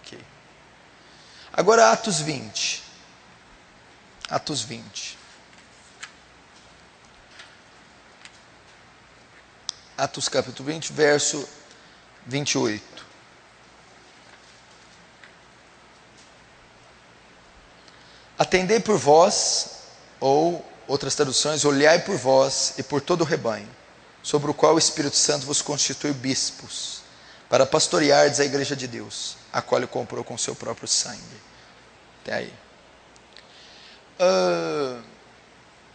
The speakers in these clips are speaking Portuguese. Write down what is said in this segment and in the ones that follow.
Ok. Agora Atos 20. Atos 20. Atos capítulo 20, verso 28. Atendei por vós, ou outras traduções, olhai por vós e por todo o rebanho, sobre o qual o Espírito Santo vos constitui bispos, para pastoreardes a igreja de Deus, a qual ele comprou com seu próprio sangue. Até aí.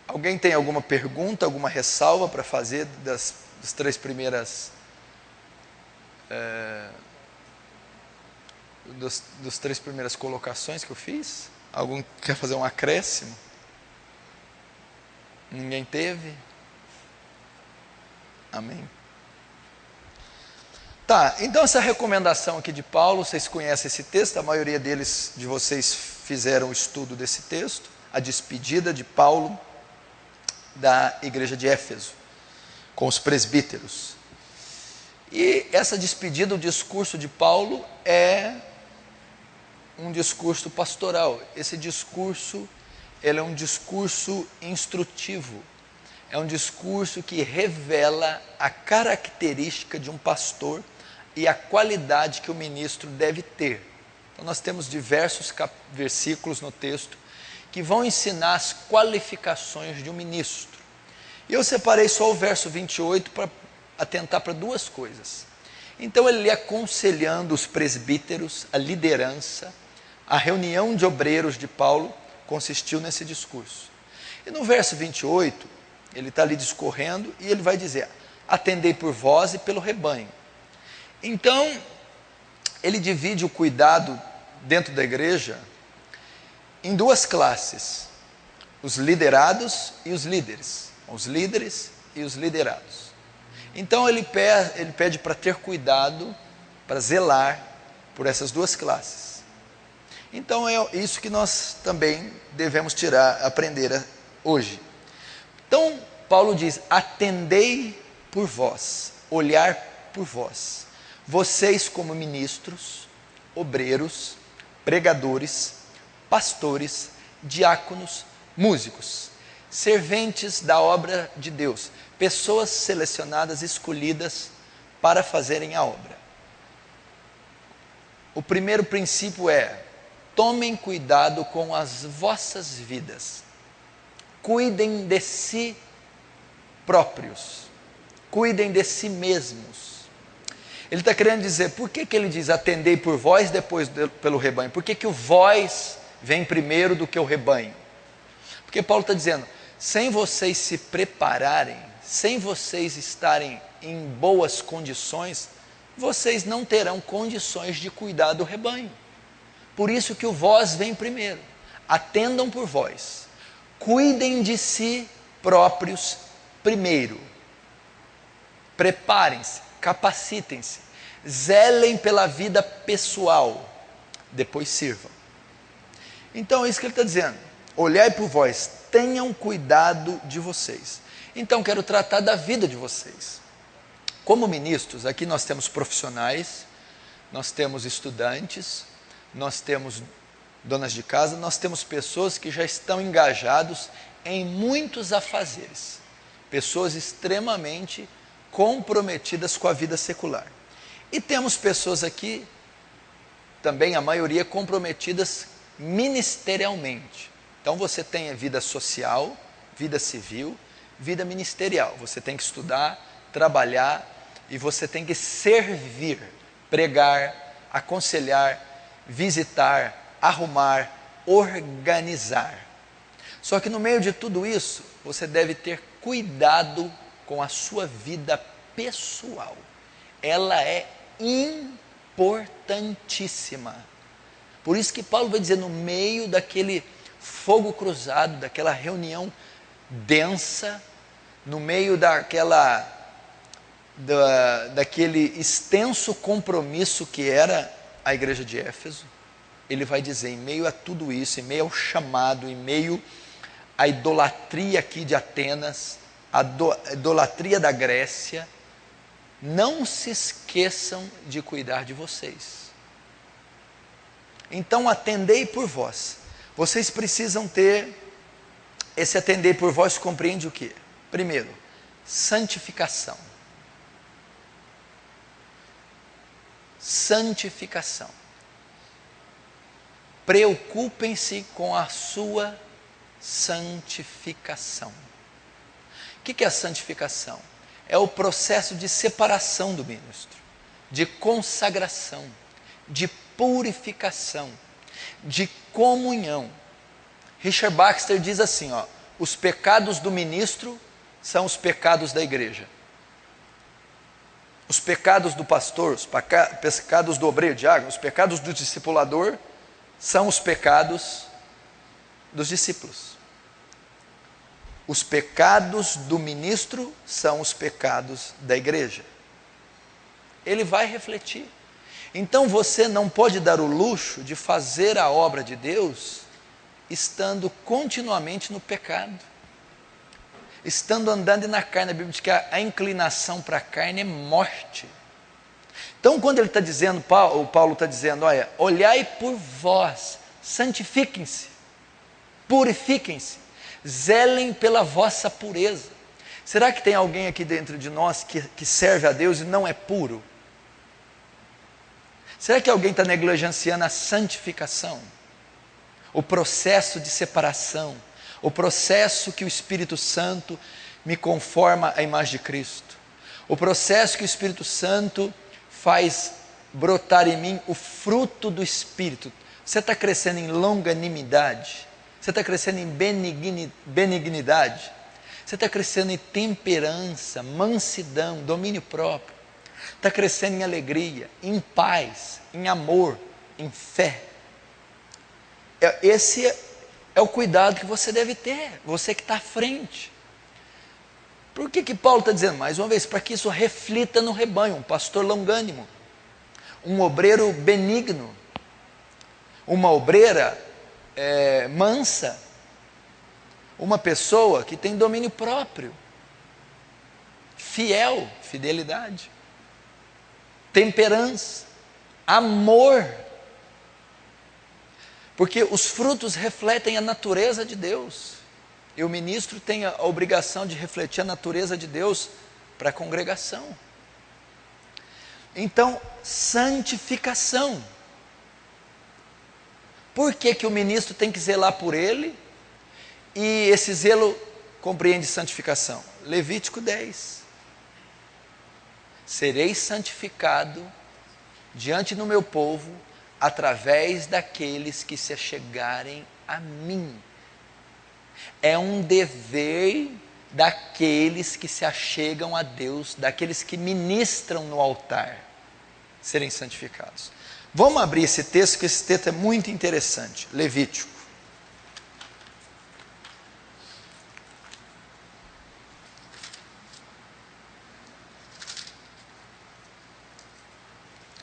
Alguém tem alguma pergunta, alguma ressalva para fazer das três primeiras dos três primeiras colocações que eu fiz? Alguém quer fazer um acréscimo? Ninguém teve? Amém. Tá, então essa recomendação aqui de Paulo, vocês conhecem esse texto, a maioria de vocês fizeram o estudo desse texto, a despedida de Paulo da igreja de Éfeso, com os presbíteros. E essa despedida, o discurso de Paulo é um discurso pastoral. Esse discurso, ele é um discurso instrutivo. É um discurso que revela a característica de um pastor e a qualidade que o ministro deve ter. Então nós temos diversos versículos no texto que vão ensinar as qualificações de um ministro. E eu separei só o verso 28 para atentar para duas coisas. Então ele aconselhando os presbíteros, a liderança, a reunião de obreiros de Paulo consistiu nesse discurso. E no verso 28, ele está ali discorrendo e ele vai dizer: atendei por vós e pelo rebanho. Então, ele divide o cuidado dentro da igreja em duas classes: os liderados e os líderes. Os líderes e os liderados. Então ele pede para ter cuidado, para zelar por essas duas classes. Então é isso que nós também devemos aprender hoje. Então Paulo diz: atendei por vós, olhar por vós. Vocês como ministros, obreiros, pregadores, pastores, diáconos, músicos, serventes da obra de Deus, pessoas selecionadas, escolhidas para fazerem a obra. O primeiro princípio é: tomem cuidado com as vossas vidas. Cuidem de si próprios. Cuidem de si mesmos. Ele está querendo dizer, por que ele diz atendei por vós, depois pelo rebanho? Por que o vós vem primeiro do que o rebanho? Porque Paulo está dizendo, sem vocês se prepararem, sem vocês estarem em boas condições, vocês não terão condições de cuidar do rebanho. Por isso que o vós vem primeiro. Atendam por vós. Cuidem de si próprios primeiro. Preparem-se, capacitem-se, zelem pela vida pessoal, depois sirvam. Então é isso que ele está dizendo. Olhai por vós, tenham cuidado de vocês. Então quero tratar da vida de vocês. Como ministros, aqui nós temos profissionais, nós temos estudantes, nós temos donas de casa, nós temos pessoas que já estão engajados em muitos afazeres, pessoas extremamente comprometidas com a vida secular. E temos pessoas aqui, também a maioria, comprometidas ministerialmente. Então você tem a vida social, vida civil, vida ministerial. Você tem que estudar, trabalhar e você tem que servir, pregar, aconselhar, visitar, arrumar, organizar. Só que no meio de tudo isso, você deve ter cuidado com a sua vida pessoal. Ela é importantíssima. Por isso que Paulo vai dizer, no meio daquele fogo cruzado, daquela reunião densa, no meio daquele extenso compromisso que era a igreja de Éfeso, ele vai dizer, em meio a tudo isso, em meio ao chamado, em meio à idolatria aqui de Atenas, a idolatria da Grécia, não se esqueçam de cuidar de vocês. Então atendei por vós. Vocês precisam ter, esse atendei por vós compreende o quê? Primeiro, santificação. Santificação. Preocupem-se com a sua santificação. O que é a santificação? É o processo de separação do ministro, de consagração, de purificação, de comunhão. Richard Baxter diz assim, ó, os pecados do ministro são os pecados da igreja. Os pecados do pastor, os pecados do obreiro, diácono, os pecados do discipulador são os pecados dos discípulos. Os pecados do ministro são os pecados da igreja. Ele vai refletir. Então você não pode dar o luxo de fazer a obra de Deus estando continuamente no pecado. Estando andando na carne. A Bíblia diz que a inclinação para a carne é morte. Então quando ele está dizendo, o Paulo está dizendo, olha, olhai por vós, santifiquem-se, purifiquem-se, zelem pela vossa pureza. Será que tem alguém aqui dentro de nós que serve a Deus e não é puro? Será que alguém está negligenciando a santificação? O processo de separação, o processo que o Espírito Santo me conforma à imagem de Cristo, o processo que o Espírito Santo faz brotar em mim o fruto do Espírito. Você está crescendo em longanimidade, você está crescendo em benignidade, você está crescendo em temperança, mansidão, domínio próprio, está crescendo em alegria, em paz, em amor, em fé. Esse é o cuidado que você deve ter, você que está à frente. Por que Paulo está dizendo? Mais uma vez, para que isso reflita no rebanho, um pastor longânimo, um obreiro benigno, uma obreira mansa, uma pessoa que tem domínio próprio, fiel, fidelidade, temperança, amor, porque os frutos refletem a natureza de Deus, e o ministro tem a obrigação de refletir a natureza de Deus para a congregação. Então, santificação. Por que o ministro tem que zelar por ele? E esse zelo compreende santificação. Levítico 10. Serei santificado diante do meu povo, através daqueles que se achegarem a mim. É um dever daqueles que se achegam a Deus, daqueles que ministram no altar, serem santificados. Vamos abrir esse texto, que esse texto é muito interessante. Levítico.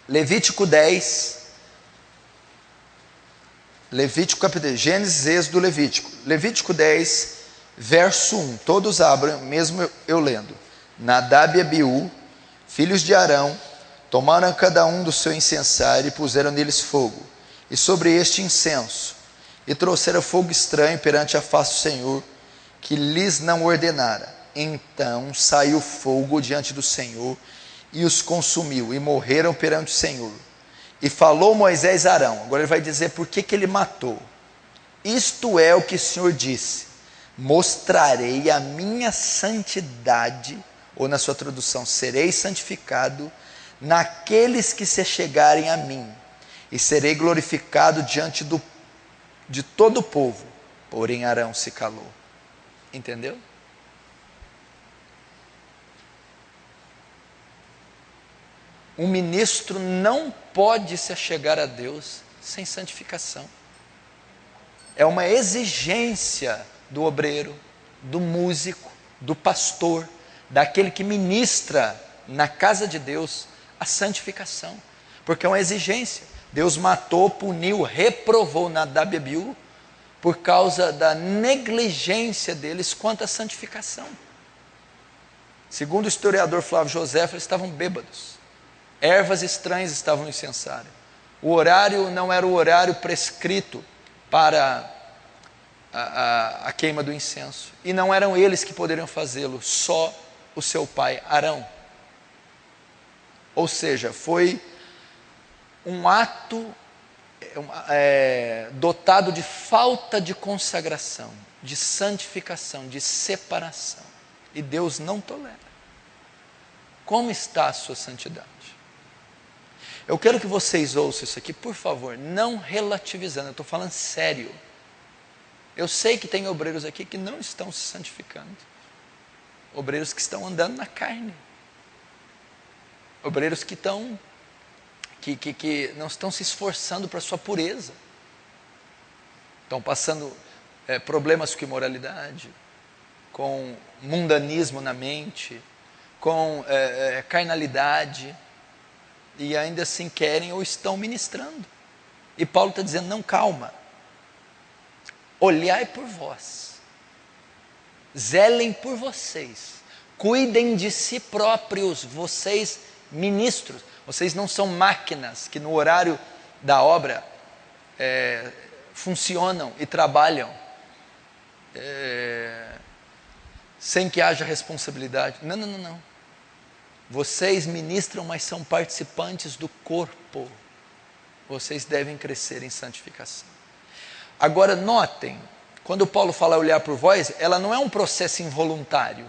Levítico 10. Levítico capítulo, Gênesis, Êxodo, Levítico. Levítico 10, verso 1. Todos abram, mesmo eu lendo. Nadab e Abiú, filhos de Arão, tomaram cada um do seu incensário e puseram neles fogo, e sobre este incenso, e trouxeram fogo estranho perante a face do Senhor, que lhes não ordenara. Então saiu fogo diante do Senhor, e os consumiu, e morreram perante o Senhor. E falou Moisés a Arão, agora ele vai dizer por que ele matou. Isto é o que o Senhor disse: mostrarei a minha santidade, ou na sua tradução, serei santificado naqueles que se chegarem a mim, e serei glorificado diante de todo o povo. Porém Arão se calou. Entendeu? Um ministro não pode se achegar a Deus sem santificação. É uma exigência do obreiro, do músico, do pastor, daquele que ministra na casa de Deus, a santificação. Porque é uma exigência. Deus matou, puniu, reprovou Nadab e Abiú por causa da negligência deles quanto à santificação. Segundo o historiador Flávio José, eles estavam bêbados. Ervas estranhas estavam no incensário. O horário não era o horário prescrito para a queima do incenso. E não eram eles que poderiam fazê-lo, só o seu pai Arão. Ou seja, foi um ato dotado de falta de consagração, de santificação, de separação. E Deus não tolera. Como está a sua santidade? Eu quero que vocês ouçam isso aqui, por favor, não relativizando, eu estou falando sério. Eu sei que tem obreiros aqui que não estão se santificando. Obreiros que estão andando na carne. Obreiros que não estão se esforçando para a sua pureza. Estão passando problemas com imoralidade, com mundanismo na mente, com carnalidade, e ainda assim querem ou estão ministrando. E Paulo está dizendo, não, calma. Olhai por vós, zelem por vocês, cuidem de si próprios, vocês ministros. Vocês não são máquinas que no horário da obra funcionam e trabalham sem que haja responsabilidade. Não, não, não, não. Vocês ministram, mas são participantes do corpo. Vocês devem crescer em santificação. Agora notem, quando Paulo fala olhar por vós, ela não é um processo involuntário.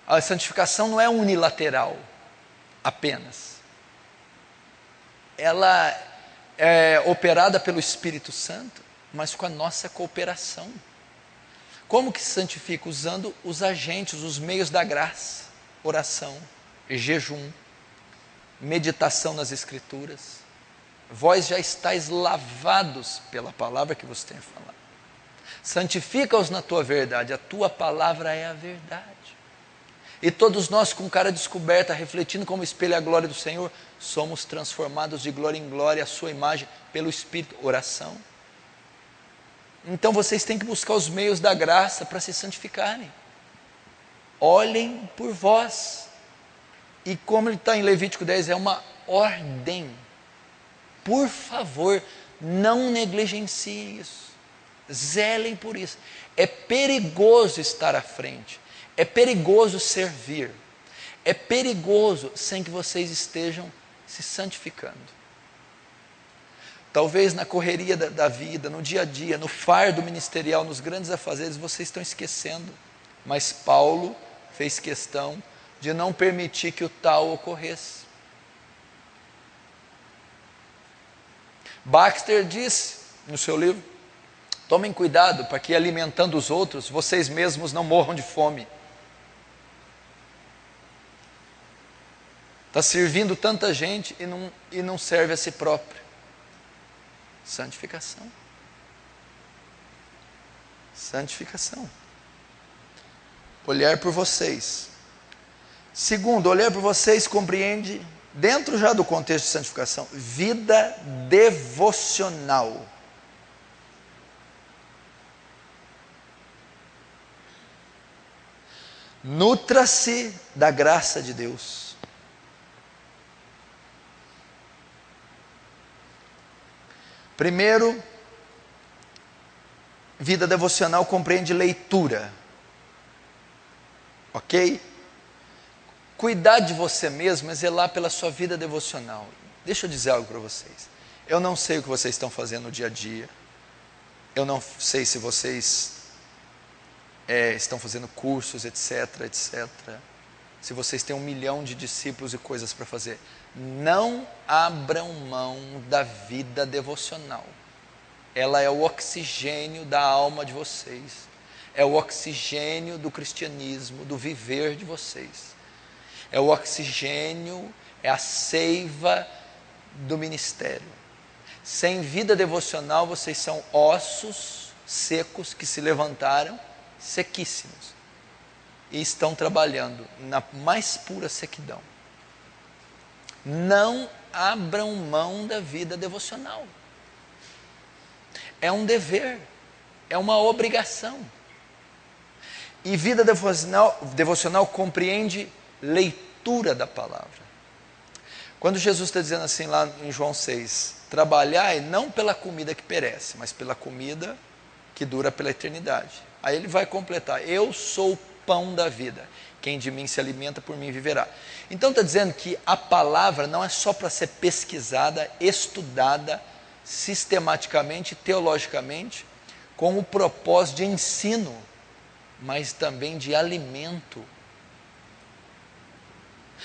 A santificação não é unilateral apenas. Ela é operada pelo Espírito Santo, mas com a nossa cooperação. Como que se santifica? Usando os agentes, os meios da graça. Oração, jejum, meditação nas Escrituras. Vós já estáis lavados pela palavra que vos tenho falado. Santifica-os na tua verdade, a tua palavra é a verdade. E todos nós com cara descoberta, refletindo como espelho a glória do Senhor, somos transformados de glória em glória, a sua imagem, pelo Espírito. Oração. Então vocês têm que buscar os meios da graça para se santificarem. Olhem por vós. E como ele está em Levítico 10, é uma ordem. Por favor, não negligenciem isso. Zelem por isso. É perigoso estar à frente. É perigoso servir. É perigoso sem que vocês estejam se santificando. Talvez na correria da vida, no dia a dia, no fardo ministerial, nos grandes afazeres, vocês estão esquecendo. Mas Paulo fez questão de não permitir que o tal ocorresse. Baxter disse no seu livro, tomem cuidado para que alimentando os outros, vocês mesmos não morram de fome. Está servindo tanta gente e não serve a si próprio. Santificação. Santificação. Olhar por vocês. Segundo, olhar por vocês compreende, dentro já do contexto de santificação, vida devocional. Nutra-se da graça de Deus. Primeiro, vida devocional compreende leitura. Ok? Cuidar de você mesmo é zelar pela sua vida devocional. Deixa eu dizer algo para vocês. Eu não sei o que vocês estão fazendo no dia a dia. Eu não sei se vocês estão fazendo cursos, etc, etc. Se vocês têm 1 milhão de discípulos e coisas para fazer. Não abram mão da vida devocional. Ela é o oxigênio da alma de vocês. É o oxigênio do cristianismo, do viver de vocês. É o oxigênio, é a seiva do ministério. Sem vida devocional, vocês são ossos secos que se levantaram, sequíssimos, e estão trabalhando na mais pura sequidão. Não abram mão da vida devocional. É um dever, é uma obrigação. E vida devocional compreende leitura da palavra. Quando Jesus está dizendo assim lá em João 6, trabalhai não pela comida que perece, mas pela comida que dura pela eternidade. Aí ele vai completar, eu sou o pão da vida, quem de mim se alimenta por mim viverá. Então está dizendo que a palavra não é só para ser pesquisada, estudada, sistematicamente, teologicamente, com o propósito de ensino, mas também de alimento.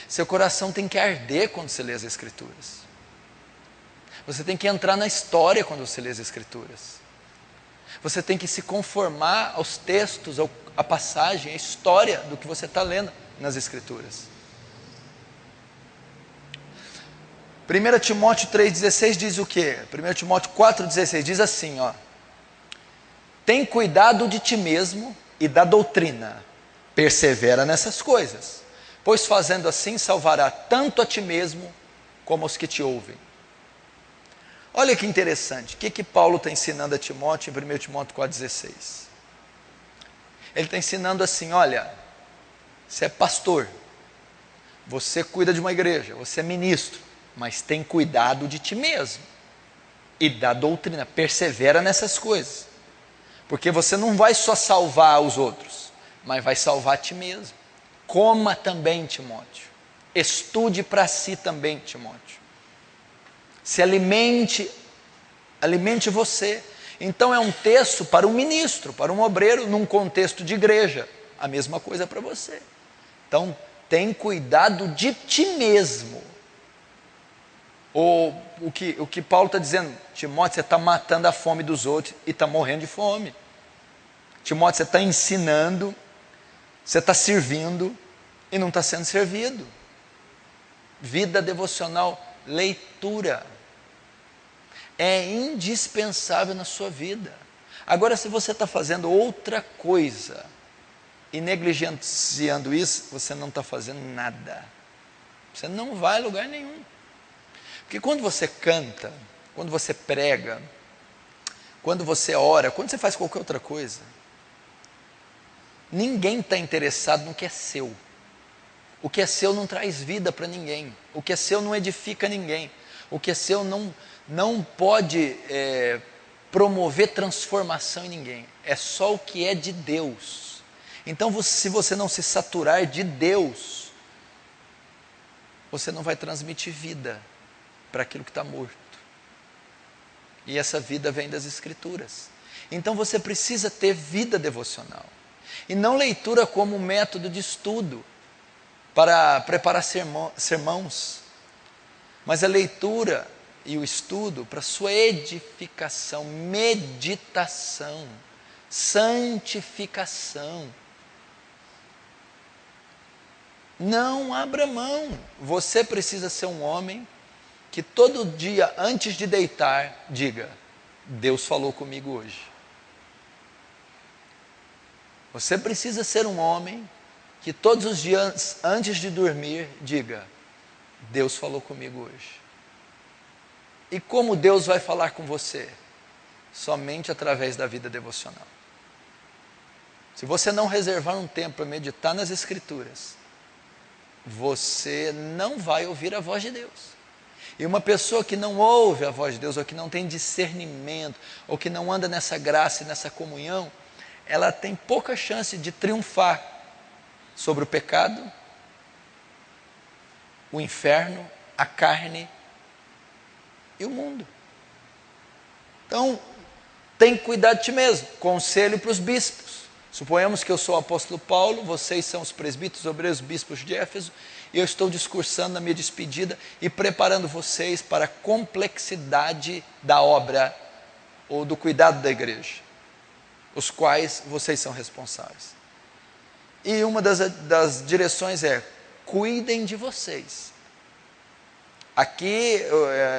Seu coração tem que arder quando você lê as Escrituras. Você tem que entrar na história quando você lê as Escrituras. Você tem que se conformar aos textos, à passagem, à história do que você está lendo nas Escrituras. 1 Timóteo 3,16 diz o quê? 1 Timóteo 4,16 diz assim, ó. Tem cuidado de ti mesmo e da doutrina. Persevera nessas coisas, pois fazendo assim salvará tanto a ti mesmo como os que te ouvem. Olha que interessante, o que Paulo está ensinando a Timóteo em 1 Timóteo 4,16? Ele está ensinando assim, olha, você é pastor, você cuida de uma igreja, você é ministro, mas tem cuidado de ti mesmo e da doutrina, persevera nessas coisas, porque você não vai só salvar os outros, mas vai salvar a ti mesmo. Coma também, Timóteo, estude para si também, Timóteo, se alimente você. Então é um texto para um ministro, para um obreiro, num contexto de igreja, a mesma coisa para você. Então tem cuidado de ti mesmo. O que Paulo está dizendo, Timóteo, você está matando a fome dos outros e está morrendo de fome. Timóteo, você está ensinando, você está servindo e não está sendo servido. Vida devocional, leitura, é indispensável na sua vida. Agora, se você está fazendo outra coisa e negligenciando isso, você não está fazendo nada. Você não vai a lugar nenhum. Porque quando você canta, quando você prega, quando você ora, quando você faz qualquer outra coisa, ninguém está interessado no que é seu. O que é seu não traz vida para ninguém. O que é seu não edifica ninguém. O que é seu não pode promover transformação em ninguém. É só o que é de Deus. Então, se você não se saturar de Deus, você não vai transmitir vida para aquilo que está morto. E essa vida vem das Escrituras. Então você precisa ter vida devocional. E não leitura como método de estudo para preparar sermãos, mas a leitura e o estudo para sua edificação, meditação, santificação. Não abra mão. Você precisa ser um homem que todo dia, antes de deitar, diga: Deus falou comigo hoje. Você precisa ser um homem que todos os dias, antes de dormir, diga: Deus falou comigo hoje. E como Deus vai falar com você? Somente através da vida devocional. Se você não reservar um tempo para meditar nas Escrituras, você não vai ouvir a voz de Deus. E uma pessoa que não ouve a voz de Deus, ou que não tem discernimento, ou que não anda nessa graça e nessa comunhão, ela tem pouca chance de triunfar sobre o pecado, o inferno, a carne e o mundo. Então, tem que cuidar de ti mesmo. Conselho para os bispos. Suponhamos que eu sou o apóstolo Paulo, vocês são os presbíteros, obreiros, bispos de Éfeso, e eu estou discursando na minha despedida e preparando vocês para a complexidade da obra ou do cuidado da igreja, os quais vocês são responsáveis. E uma das direções é: cuidem de vocês. Aqui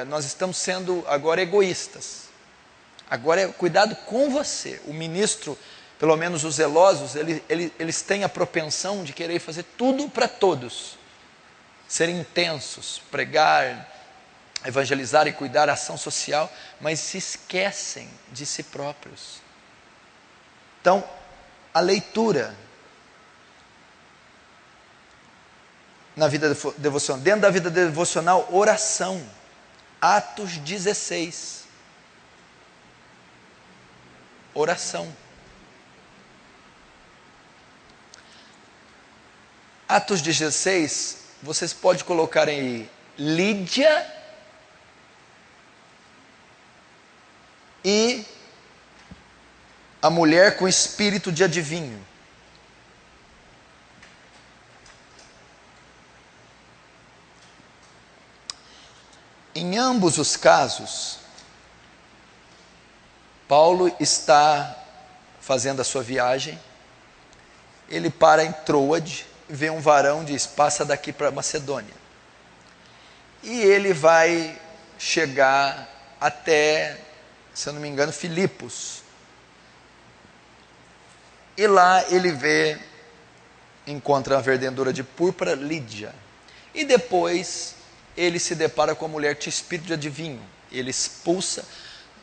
nós estamos sendo agora egoístas. Agora é cuidado com você. O ministro, pelo menos os zelosos, eles têm a propensão de querer fazer tudo para todos. Serem intensos, pregar, evangelizar e cuidar da ação social, mas se esquecem de si próprios. Então, a leitura. na vida devocional? Dentro da vida devocional, oração. Atos 16. Oração. Atos 16, vocês podem colocar aí Lídia e a mulher com espírito de adivinho. Em ambos os casos, Paulo está fazendo a sua viagem, ele para em Troade, vê um varão e diz: passa daqui para Macedônia. E ele vai chegar até, se eu não me engano, Filipos. E lá ele encontra a vendedora de púrpura, Lídia. E depois ele se depara com a mulher que tinha espírito de adivinho. Ele expulsa.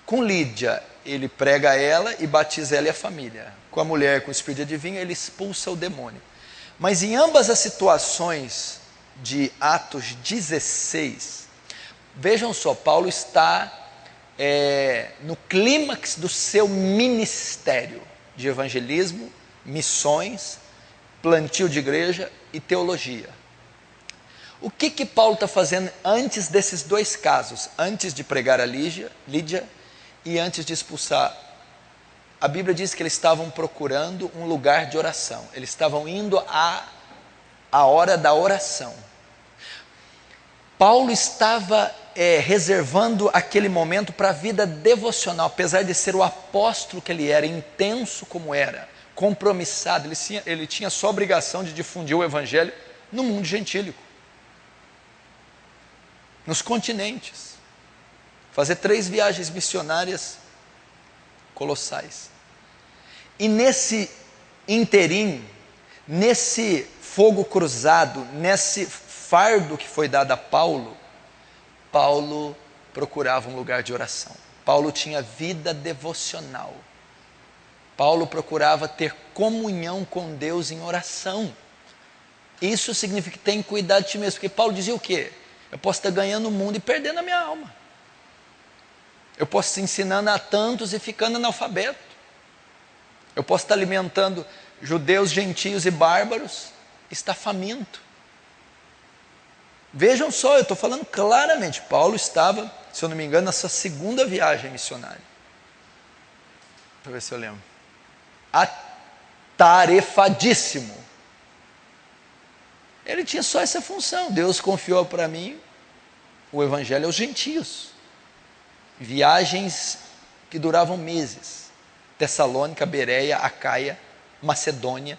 Com Lídia, ele prega ela e batiza ela e a família. Com a mulher com espírito de adivinho, ele expulsa o demônio. Mas em ambas as situações de Atos 16, vejam só, Paulo está no clímax do seu ministério de evangelismo, missões, plantio de igreja e teologia. O que Paulo está fazendo antes desses dois casos? Antes de pregar a Lídia e antes de expulsar. A Bíblia diz que eles estavam procurando um lugar de oração. Eles estavam indo à hora da oração. Paulo estava reservando aquele momento para a vida devocional, apesar de ser o apóstolo que ele era, intenso como era, compromissado. Ele tinha só a obrigação de difundir o evangelho no mundo gentílico, nos continentes, fazer 3 viagens missionárias colossais. E nesse interim, nesse fogo cruzado, nesse fardo que foi dado a Paulo, Paulo procurava um lugar de oração. Paulo tinha vida devocional. Paulo procurava ter comunhão com Deus em oração. Isso significa que tem que cuidar de ti mesmo, porque Paulo dizia o quê? Eu posso estar ganhando o mundo e perdendo a minha alma. Eu posso estar ensinando a tantos e ficando analfabeto. Eu posso estar alimentando judeus, gentios e bárbaros e estar faminto. Vejam só, eu estou falando claramente, Paulo estava, se eu não me engano, na sua 2ª viagem missionária. Deixa eu ver se eu lembro. Atarefadíssimo. Ele tinha só essa função. Deus confiou para mim o evangelho aos gentios. Viagens que duravam meses. Tessalônica, Bereia, Acaia, Macedônia,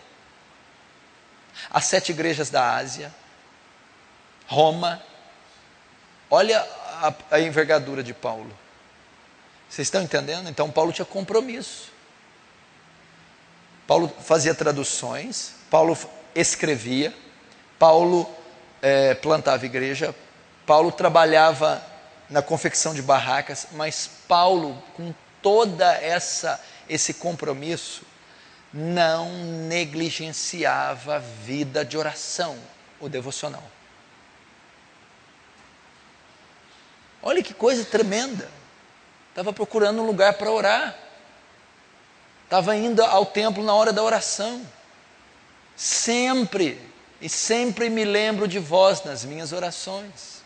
as 7 igrejas da Ásia, Roma. Olha a envergadura de Paulo. Vocês estão entendendo? Então Paulo tinha compromisso. Paulo fazia traduções, Paulo escrevia, Paulo plantava igreja, Paulo trabalhava na confecção de barracas, mas Paulo, com toda esse compromisso, não negligenciava a vida de oração, o devocional. Olha que coisa tremenda. Estava procurando um lugar para orar. Estava indo ao templo na hora da oração. Sempre me lembro de vós nas minhas orações.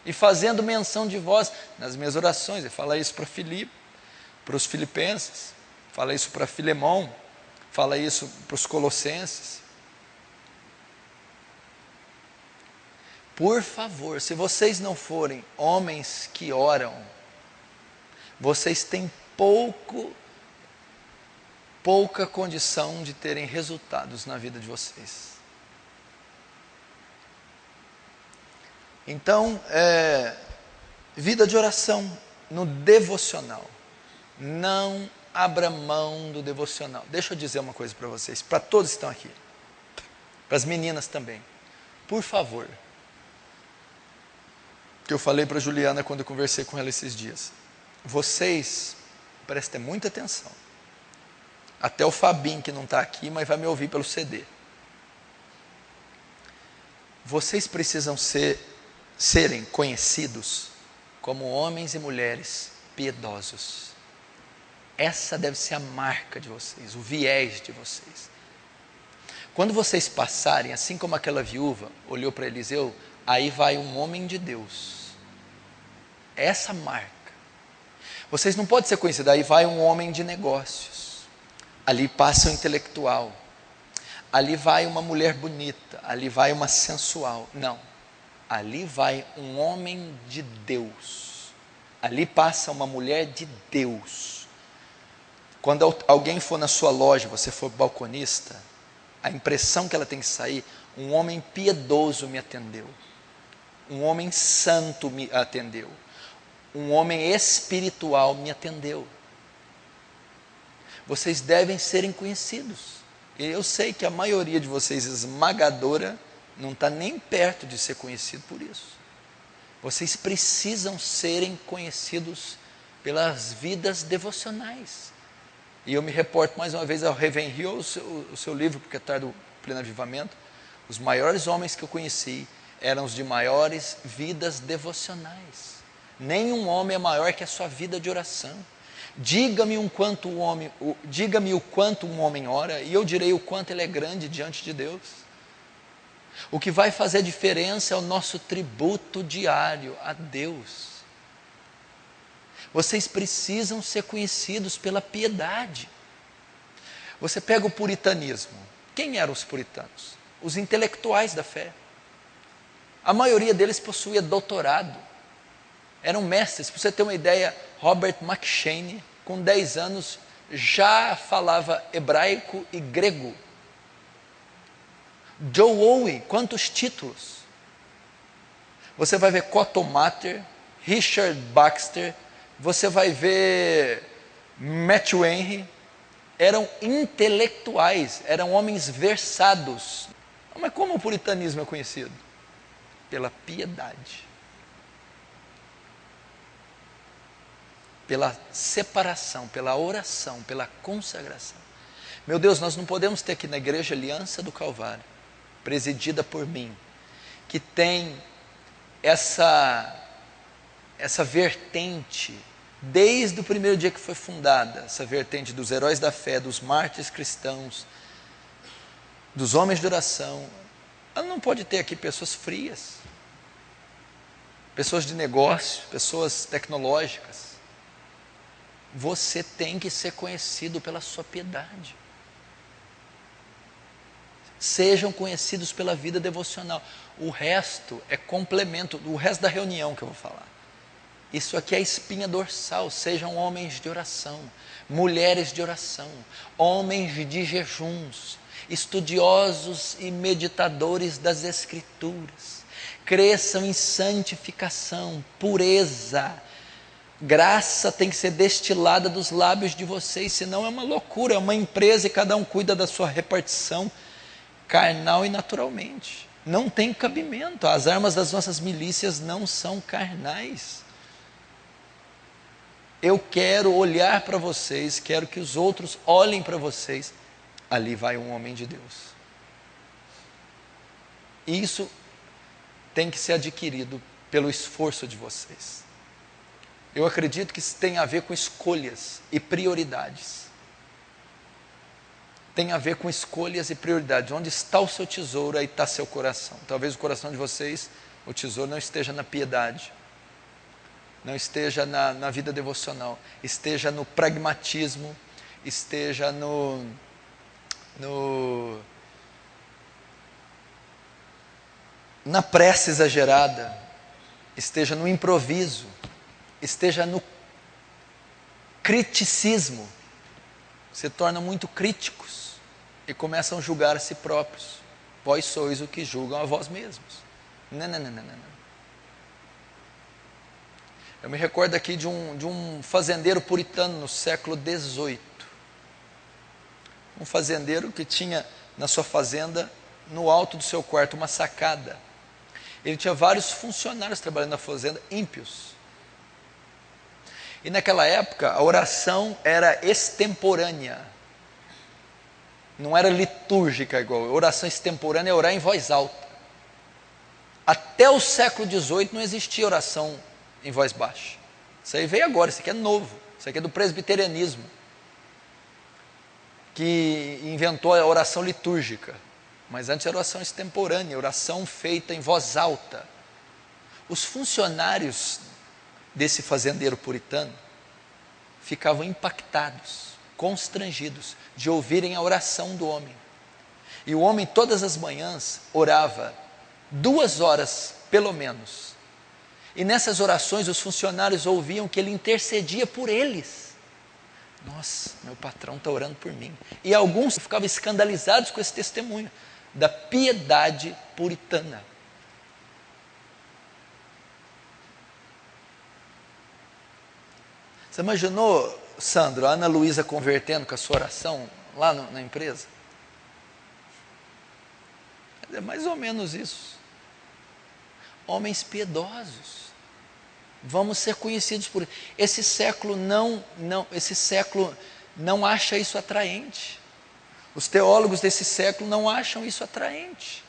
E fazendo menção de vós nas minhas orações. Ele fala isso para Filipe, para os filipenses. Fala isso para Filemão. Fala isso para os colossenses. Por favor, se vocês não forem homens que oram, vocês têm pouca condição de terem resultados na vida de vocês. Então, vida de oração no devocional. Não abra mão do devocional. Deixa eu dizer uma coisa para vocês, para todos que estão aqui, para as meninas também. Por favor, que eu falei para a Juliana quando eu conversei com ela esses dias. Vocês prestem muita atenção. Até o Fabinho, que não está aqui, mas vai me ouvir pelo CD. Vocês precisam serem conhecidos como homens e mulheres piedosos. Essa deve ser a marca de vocês, o viés de vocês. Quando vocês passarem, assim como aquela viúva olhou para Eliseu, aí vai um homem de Deus. Essa marca. Vocês não podem ser conhecidos, aí vai um homem de negócios. Ali passa um intelectual. Ali vai uma mulher bonita, ali vai uma sensual. Não, ali vai um homem de Deus. Ali passa uma mulher de Deus. Quando alguém for na sua loja, você for balconista, a impressão que ela tem que sair, um homem piedoso me atendeu. Um homem santo me atendeu. Um homem espiritual me atendeu. Vocês devem serem conhecidos. Eu sei que a maioria de vocês esmagadora não está nem perto de ser conhecido por isso. Vocês precisam serem conhecidos pelas vidas devocionais. E eu me reporto mais uma vez ao Ravenhill, o seu livro, porque é tarde do Pleno Avivamento. Os maiores homens que eu conheci eram os de maiores vidas devocionais. Nenhum homem é maior que a sua vida de oração. Diga-me o quanto um homem ora, e eu direi o quanto ele é grande diante de Deus. O que vai fazer diferença é o nosso tributo diário a Deus. Vocês precisam ser conhecidos pela piedade. Você pega o puritanismo. Quem eram os puritanos? Os intelectuais da fé. A maioria deles possuía doutorado. Eram mestres. Para você ter uma ideia, Robert McCheyne, com 10 anos, já falava hebraico e grego. Joe Owen, quantos títulos? Você vai ver Cotton Mather, Richard Baxter, você vai ver Matthew Henry. Eram intelectuais, eram homens versados. Mas como o puritanismo é conhecido? Pela piedade. Pela separação, pela oração, pela consagração. Meu Deus, nós não podemos ter aqui na Igreja Aliança do Calvário, presidida por mim, que tem essa vertente, desde o primeiro dia que foi fundada, essa vertente dos heróis da fé, dos mártires cristãos, dos homens de oração. Ela não pode ter aqui pessoas frias, pessoas de negócio, pessoas tecnológicas. Você tem que ser conhecido pela sua piedade. Sejam conhecidos pela vida devocional. O resto é complemento, o resto da reunião que eu vou falar. Isso aqui é a espinha dorsal. Sejam homens de oração, mulheres de oração, homens de jejuns, estudiosos e meditadores das Escrituras. Cresçam em santificação, pureza. Graça tem que ser destilada dos lábios de vocês, senão é uma loucura, é uma empresa e cada um cuida da sua repartição carnal e naturalmente. Não tem cabimento, as armas das nossas milícias não são carnais. Eu quero olhar para vocês, quero que os outros olhem para vocês. Ali vai um homem de Deus. Isso tem que ser adquirido pelo esforço de vocês. Eu acredito que isso tem a ver com escolhas e prioridades. Tem a ver com escolhas e prioridades. Onde está o seu tesouro, aí está seu coração. Talvez o coração de vocês, o tesouro não esteja na piedade, não esteja na vida devocional, esteja no pragmatismo, esteja na prece exagerada, esteja no improviso, esteja no criticismo. Se tornam muito críticos e começam a julgar a si próprios. Vós sois o que julgam a vós mesmos. Não. Eu me recordo aqui de um fazendeiro puritano no século XVIII. Um fazendeiro que tinha na sua fazenda, no alto do seu quarto, uma sacada. Ele tinha vários funcionários trabalhando na fazenda, ímpios. E naquela época, a oração era extemporânea. Não era litúrgica igual. A oração extemporânea é orar em voz alta. Até o século XVIII não existia oração em voz baixa. Isso aí veio agora, isso aqui é novo. Isso aqui é do presbiterianismo, que inventou a oração litúrgica. Mas antes era oração extemporânea, oração feita em voz alta. Os funcionários desse fazendeiro puritano ficavam impactados, constrangidos de ouvirem a oração do homem. E o homem todas as manhãs orava 2 horas, pelo menos. E nessas orações os funcionários ouviam que ele intercedia por eles. Nossa, meu patrão está orando por mim. E alguns ficavam escandalizados com esse testemunho da piedade puritana. Você imaginou, Sandro, a Ana Luísa convertendo com a sua oração lá na empresa? É mais ou menos isso. Homens piedosos. Vamos ser conhecidos por esse século esse século não acha isso atraente. Os teólogos desse século não acham isso atraente.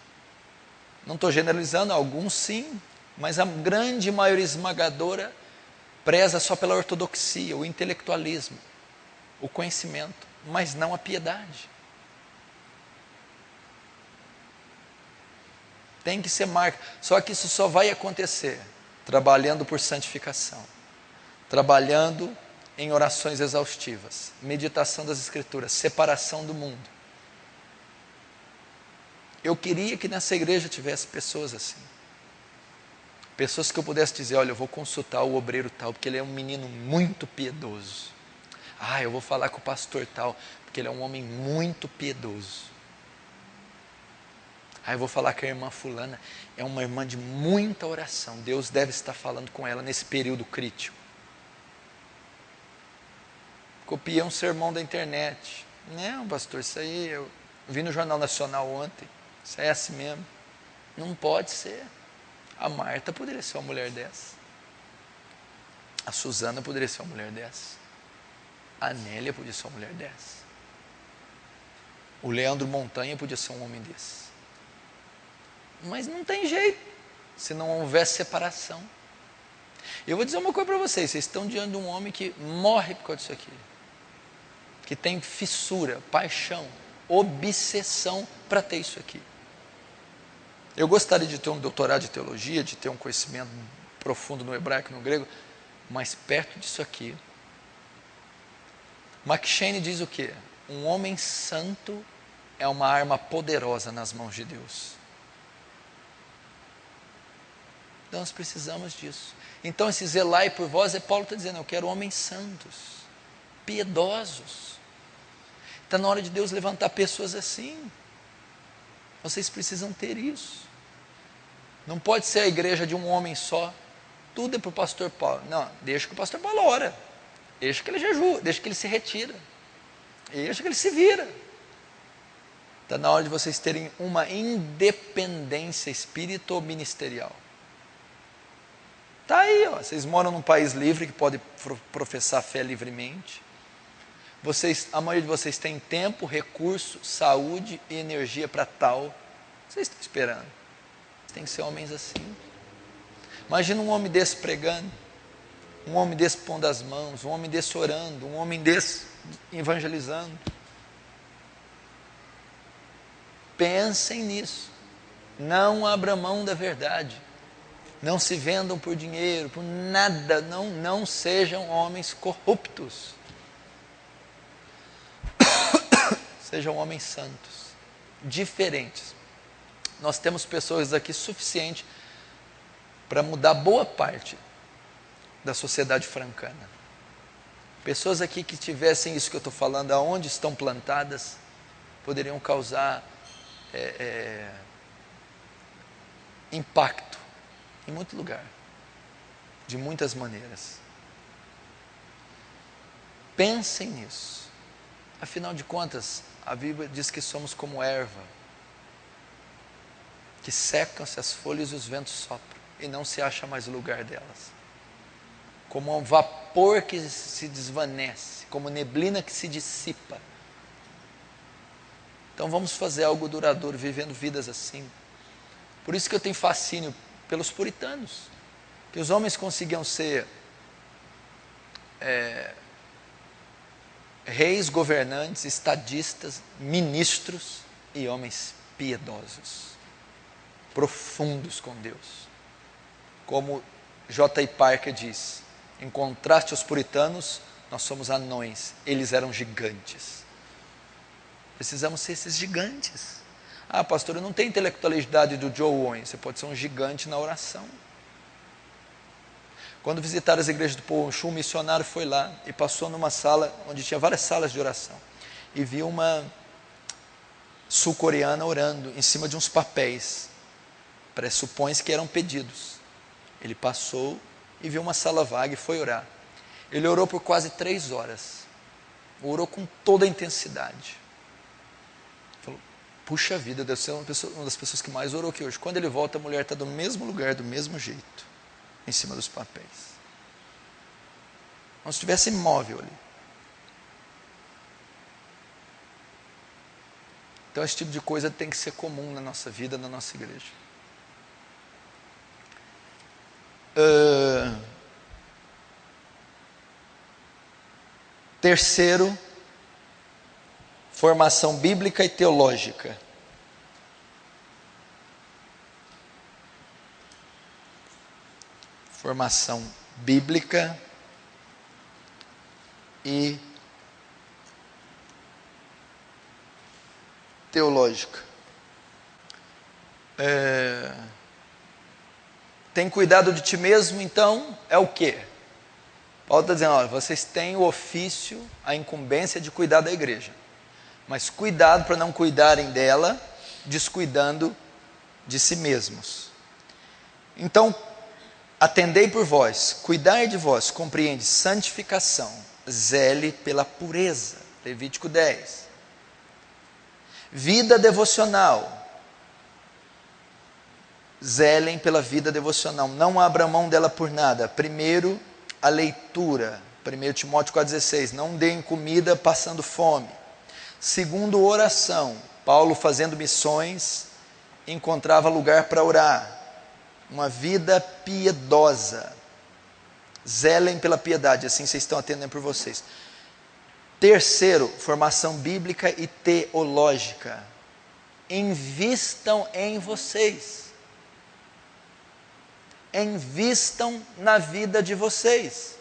Não estou generalizando, alguns sim, mas a grande maioria esmagadora preza só pela ortodoxia, o intelectualismo, o conhecimento, mas não a piedade. Tem que ser marca. Só que isso só vai acontecer trabalhando por santificação, trabalhando em orações exaustivas, meditação das Escrituras, separação do mundo. Eu queria que nessa igreja tivesse pessoas assim. Pessoas que eu pudesse dizer, olha, eu vou consultar o obreiro tal, porque ele é um menino muito piedoso. Ah, eu vou falar com o pastor tal, porque ele é um homem muito piedoso. Ah, eu vou falar que a irmã fulana é uma irmã de muita oração. Deus deve estar falando com ela nesse período crítico. Copiei um sermão da internet. Não, pastor, isso aí eu vi no Jornal Nacional ontem. Isso é assim mesmo. Não pode ser. A Marta poderia ser uma mulher dessa. A Suzana poderia ser uma mulher dessa. A Nélia podia ser uma mulher dessa. O Leandro Montanha podia ser um homem desse. Mas não tem jeito, se não houver separação. Eu vou dizer uma coisa para vocês estão diante de um homem que morre por causa disso aqui. Que tem fissura, paixão, obsessão para ter isso aqui. Eu gostaria de ter um doutorado de teologia, de ter um conhecimento profundo no hebraico e no grego, mas perto disso aqui. McShane diz o quê? Um homem santo é uma arma poderosa nas mãos de Deus. Nós precisamos disso. Então esse zelai por vós, Paulo está dizendo, eu quero homens santos, piedosos. Está na hora de Deus levantar pessoas assim. Vocês precisam ter isso. Não pode ser a igreja de um homem só. Tudo é para o pastor Paulo. Não, deixa que o pastor Paulo ora. Deixa que ele jejua, deixa que ele se retira. Deixa que ele se vira. Está na hora de vocês terem uma independência espírito-ministerial. Está aí, ó. Vocês moram num país livre que pode professar fé livremente. A maioria de vocês tem tempo, recurso, saúde e energia para tal. Vocês estão esperando. Tem que ser homens assim. Imagina um homem desse pregando, um homem desse pondo as mãos, um homem desse orando, um homem desse evangelizando. Pensem nisso. Não abra mão da verdade. Não se vendam por dinheiro, por nada. Não sejam homens corruptos. Sejam homens santos, diferentes. Nós temos pessoas aqui suficiente para mudar boa parte da sociedade francana. Pessoas aqui que tivessem isso que eu estou falando, aonde estão plantadas, poderiam causar impacto em muito lugar, de muitas maneiras. Pensem nisso. Afinal de contas, a Bíblia diz que somos como erva, que secam-se as folhas e os ventos sopram, e não se acha mais o lugar delas. Como um vapor que se desvanece, como neblina que se dissipa. Então vamos fazer algo duradouro, vivendo vidas assim. Por isso que eu tenho fascínio pelos puritanos, que os homens conseguiam ser reis, governantes, estadistas, ministros e homens piedosos, profundos com Deus. Como J.I. Parker diz, em contraste aos puritanos, nós somos anões, eles eram gigantes. Precisamos ser esses gigantes. Ah, pastor, eu não tenho intelectualidade do Joe Owen. Você pode ser um gigante na oração. Quando visitaram as igrejas do Paul Won-Chun, um missionário foi lá e passou numa sala onde tinha várias salas de oração e viu uma sul-coreana orando em cima de uns papéis. Pressupõe-se que eram pedidos. Ele passou e viu uma sala vaga e foi orar. Ele orou por quase 3 horas. Orou com toda a intensidade. Falou, puxa vida, deve ser uma das pessoas que mais orou aqui hoje. Quando ele volta, a mulher está do mesmo lugar, do mesmo jeito, em cima dos papéis. Como se estivesse imóvel ali. Então esse tipo de coisa tem que ser comum na nossa vida, na nossa igreja. Terceiro, formação bíblica e teológica. Formação bíblica e teológica. Tem cuidado de ti mesmo, então, é o quê? Paulo está dizendo, olha, vocês têm o ofício, a incumbência de cuidar da igreja. Mas cuidado para não cuidarem dela, descuidando de si mesmos. Então, atendei por vós, cuidai de vós, compreende santificação, zele pela pureza. Levítico 10. Vida devocional. Zelem pela vida devocional, não abra mão dela por nada. Primeiro, a leitura, 1 Timóteo 4,16, não deem comida passando fome. Segundo, oração, Paulo fazendo missões, encontrava lugar para orar. Uma vida piedosa, zelem pela piedade, assim vocês estão atendendo por vocês. Terceiro, formação bíblica e teológica, invistam em vocês. Invistam na vida de vocês.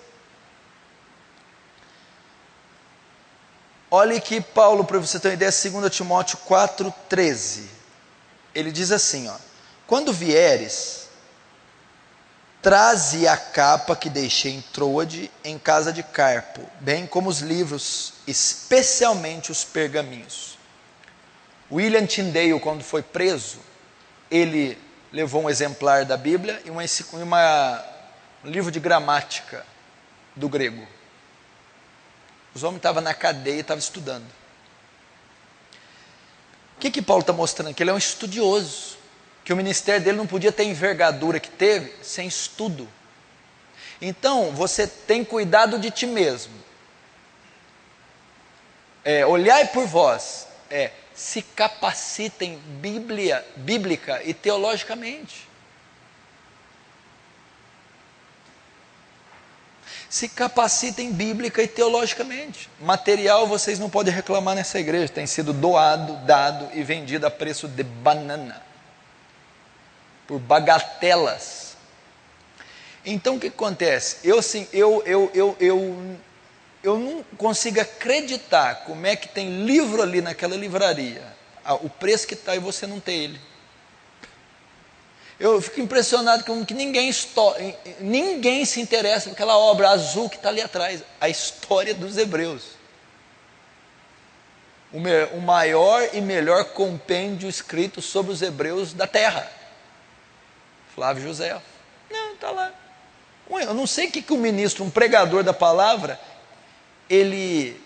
Olhe que Paulo, para você ter uma ideia, 2 Timóteo 4,13. Ele diz assim, ó, quando vieres, traze a capa que deixei em Troade, em casa de Carpo, bem como os livros, especialmente os pergaminhos. William Tyndale, quando foi preso, ele levou um exemplar da Bíblia e um livro de gramática do grego. Os homens estavam na cadeia e estavam estudando. O que Paulo está mostrando? Que ele é um estudioso, que o ministério dele não podia ter a envergadura que teve sem estudo. Então, você tem cuidado de ti mesmo. Olhai por vós, se capacitem bíblica e teologicamente. Se capacitem bíblica e teologicamente. Material vocês não podem reclamar nessa igreja, tem sido doado, dado e vendido a preço de banana, por bagatelas. Então o que acontece? Eu não consigo acreditar como é que tem livro ali naquela livraria, o preço que está e você não tem ele. Eu fico impressionado com que ninguém se interessa por aquela obra azul que está ali atrás, a história dos Hebreus. O maior e melhor compêndio escrito sobre os Hebreus da terra. Flávio José. Não, está lá. Eu não sei o que o ministro, um pregador da palavra, ele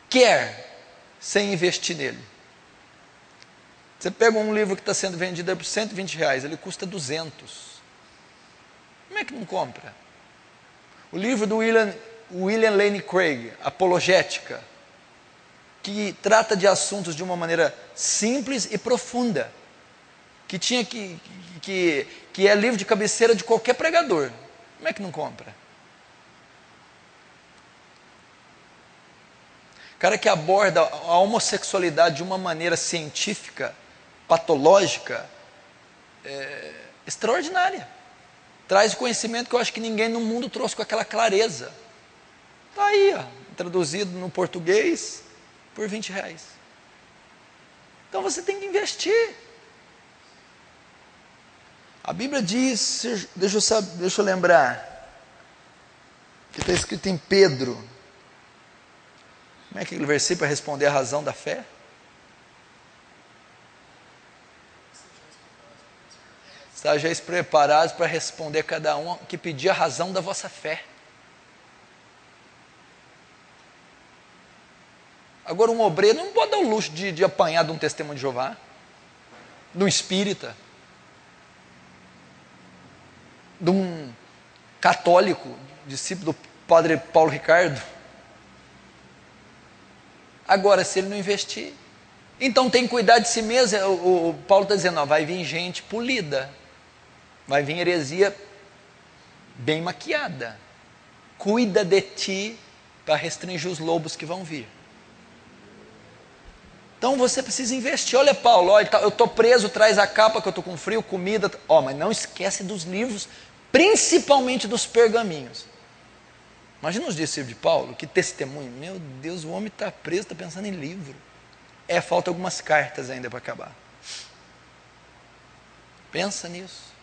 quer sem investir nele. Você pega um livro que está sendo vendido por R$120, ele custa 200. Como é que não compra? O livro do William Lane Craig, Apologética, que trata de assuntos de uma maneira simples e profunda. que tinha que é livro de cabeceira de qualquer pregador. Como é que não compra? Cara que aborda a homossexualidade de uma maneira científica, patológica, extraordinária. Traz conhecimento que eu acho que ninguém no mundo trouxe com aquela clareza. Está aí, ó, traduzido no português por R$20. Então você tem que investir. A Bíblia diz, deixa eu lembrar, que está escrito em Pedro. Como é que aquele versículo para responder a razão da fé? Estáis preparados para responder cada um que pedir a razão da vossa fé. Agora um obreiro não pode dar o luxo de apanhar de um testemunho de Jeová, de um espírita, de um católico, discípulo do padre Paulo Ricardo. Agora, se ele não investir, então tem que cuidar de si mesmo. O Paulo está dizendo, ó, vai vir gente polida, vai vir heresia bem maquiada. Cuida de ti para restringir os lobos que vão vir. Então você precisa investir. Olha, Paulo, ó, eu estou preso, traz a capa que eu estou com frio, comida. Ó, mas não esquece dos livros, principalmente dos pergaminhos. Imagina os discípulos de Paulo, que testemunho. Meu Deus, o homem está preso, está pensando em livro. Falta algumas cartas ainda para acabar. Pensa nisso.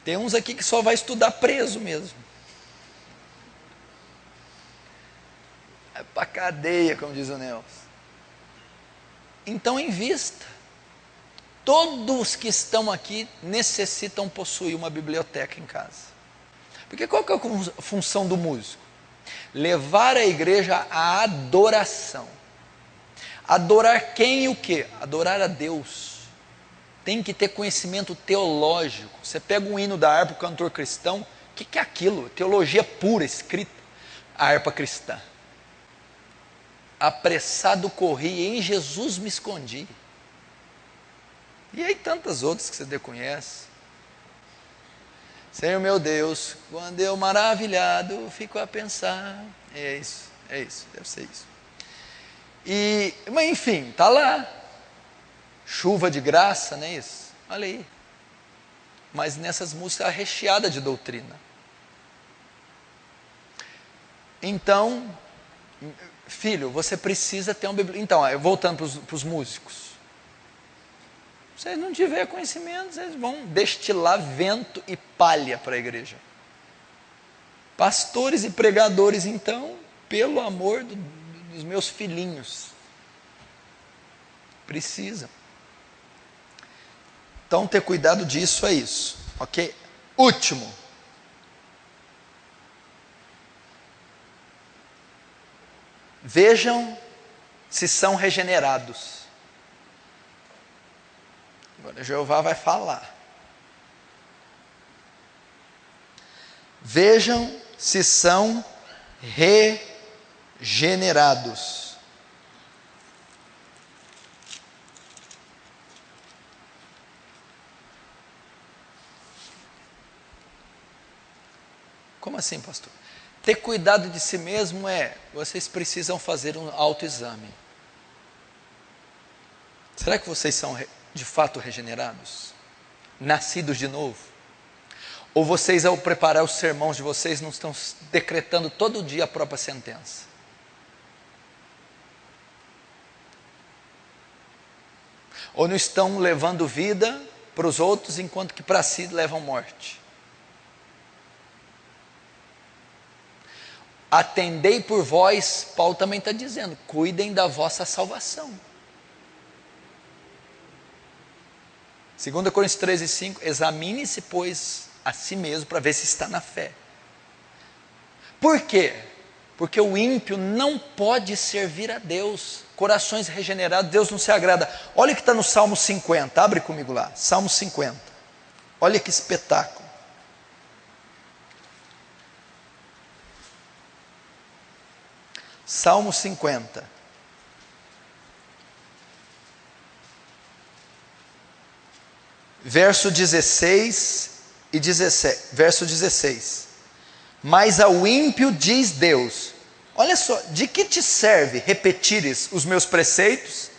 Tem uns aqui que só vai estudar preso mesmo. É para cadeia, como diz o Nelson. Então invista. Todos que estão aqui necessitam possuir uma biblioteca em casa. Porque qual que é a função do músico? Levar a igreja à adoração. Adorar quem e o quê? Adorar a Deus. Tem que ter conhecimento teológico. Você pega um hino da harpa, o cantor cristão, o que é aquilo? Teologia pura, escrita. A harpa cristã. Apressado corri, em Jesus me escondi. E aí tantas outras que você conhece. Senhor meu Deus, quando eu maravilhado fico a pensar. É isso, deve ser isso. Mas enfim, está lá. Chuva de graça, não é isso? Olha aí. Mas nessas músicas recheada de doutrina. Então, filho, você precisa ter uma Bíblia. Então, voltando para os músicos. Se vocês não tiverem conhecimento, vocês vão destilar vento e palha para a igreja. Pastores e pregadores, então, pelo amor dos meus filhinhos, precisam. Então, ter cuidado disso é isso, ok? Último. Vejam se são regenerados. Agora Jeová vai falar. Vejam se são regenerados. Como assim, pastor? Ter cuidado de si mesmo vocês precisam fazer um autoexame. Será que vocês são de fato regenerados? Nascidos de novo? Ou vocês, ao preparar os sermões de vocês, não estão decretando todo dia a própria sentença? Ou não estão levando vida para os outros, enquanto que para si levam morte? Atendei por vós, Paulo também está dizendo, cuidem da vossa salvação. 2 Coríntios 13:5, examine-se, pois, a si mesmo, para ver se está na fé. Por quê? Porque o ímpio não pode servir a Deus. Corações regenerados, Deus não se agrada. Olha o que está no Salmo 50, abre comigo lá, Salmo 50. Olha que espetáculo. Salmo 50. verso 16 e 17. Verso 16. Mas ao ímpio diz Deus: olha só, de que te serve repetires os meus preceitos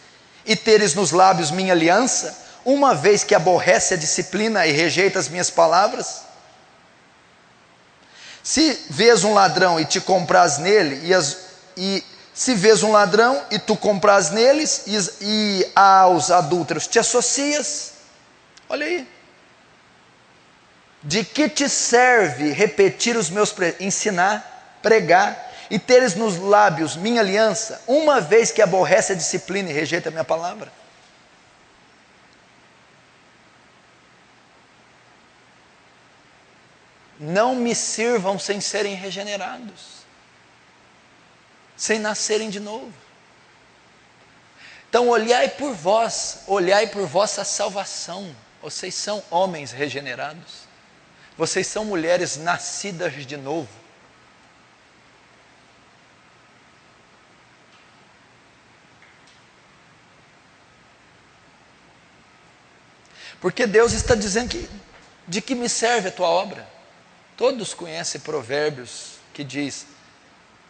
e teres nos lábios minha aliança, uma vez que aborrece a disciplina e rejeita as minhas palavras? Se vês um ladrão e te compras nele, se vês um ladrão e tu compras neles, e aos adúlteros te associas, olha aí. De que te serve repetir os meus ensinar, pregar, e teres nos lábios minha aliança, uma vez que aborrece a disciplina e rejeita a minha palavra? Não me sirvam sem serem regenerados, sem nascerem de novo. Então olhai por vossa salvação. Vocês são homens regenerados, vocês são mulheres nascidas de novo. Porque Deus está dizendo que, de que me serve a tua obra? Todos conhecem Provérbios que diz: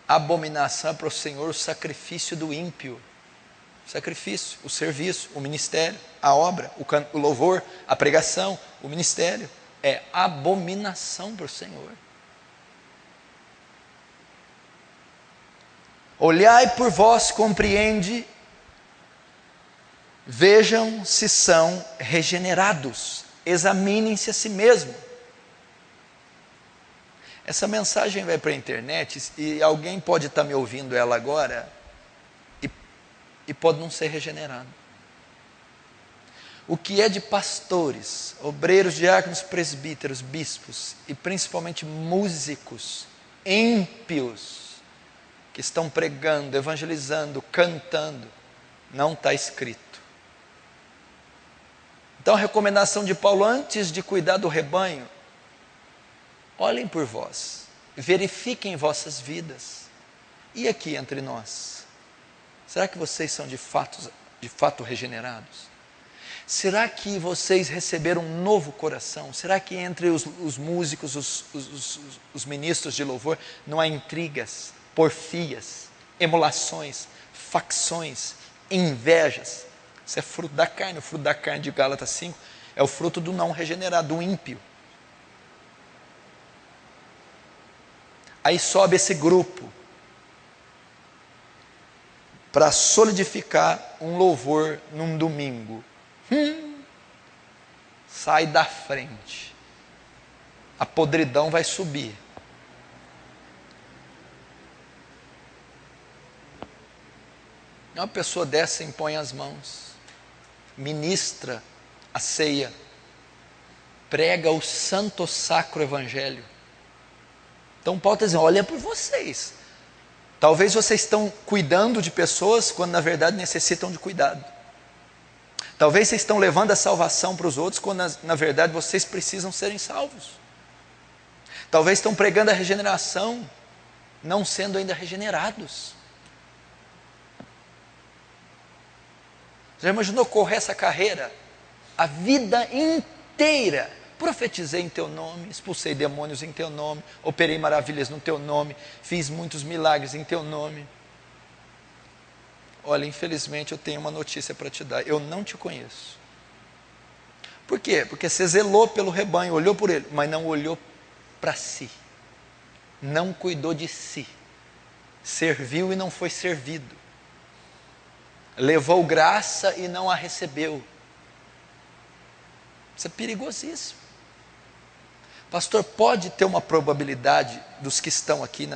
abominação é para o Senhor o sacrifício do ímpio. O sacrifício, o serviço, o ministério, a obra, o louvor, a pregação, o ministério é abominação para o Senhor. Olhai por vós, compreende, vejam se são regenerados, examinem-se a si mesmo. Essa mensagem vai para a internet e alguém pode estar me ouvindo ela agora e pode não ser regenerado. O que é de pastores, obreiros, diáconos, presbíteros, bispos e principalmente músicos ímpios que estão pregando, evangelizando, cantando, não está escrito. Então a recomendação de Paulo, antes de cuidar do rebanho, olhem por vós, verifiquem vossas vidas. E aqui entre nós, será que vocês são de fato regenerados? Será que vocês receberam um novo coração? Será que entre os músicos, os ministros de louvor, não há intrigas, porfias, emulações, facções, invejas? Isso é fruto da carne. O fruto da carne de Gálatas 5 é o fruto do não regenerado, do ímpio. Aí sobe esse grupo para solidificar um louvor num domingo. Sai da frente. A podridão vai subir. Uma pessoa dessa impõe as mãos, ministra a ceia, prega o santo sacro evangelho. Então Paulo está dizendo: olha por vocês. Talvez vocês estão cuidando de pessoas quando na verdade necessitam de cuidado. Talvez vocês estão levando a salvação para os outros quando na verdade vocês precisam serem salvos. Talvez estão pregando a regeneração, não sendo ainda regenerados. Já imaginou correr essa carreira a vida inteira? Profetizei em teu nome, expulsei demônios em teu nome, operei maravilhas no teu nome, fiz muitos milagres em teu nome. Olha, infelizmente eu tenho uma notícia para te dar: eu não te conheço. Por quê? Porque você zelou pelo rebanho, olhou por ele, mas não olhou para si, não cuidou de si, serviu e não foi servido, levou graça e não a recebeu. Isso é perigosíssimo. Pastor, pode ter uma probabilidade dos que estão aqui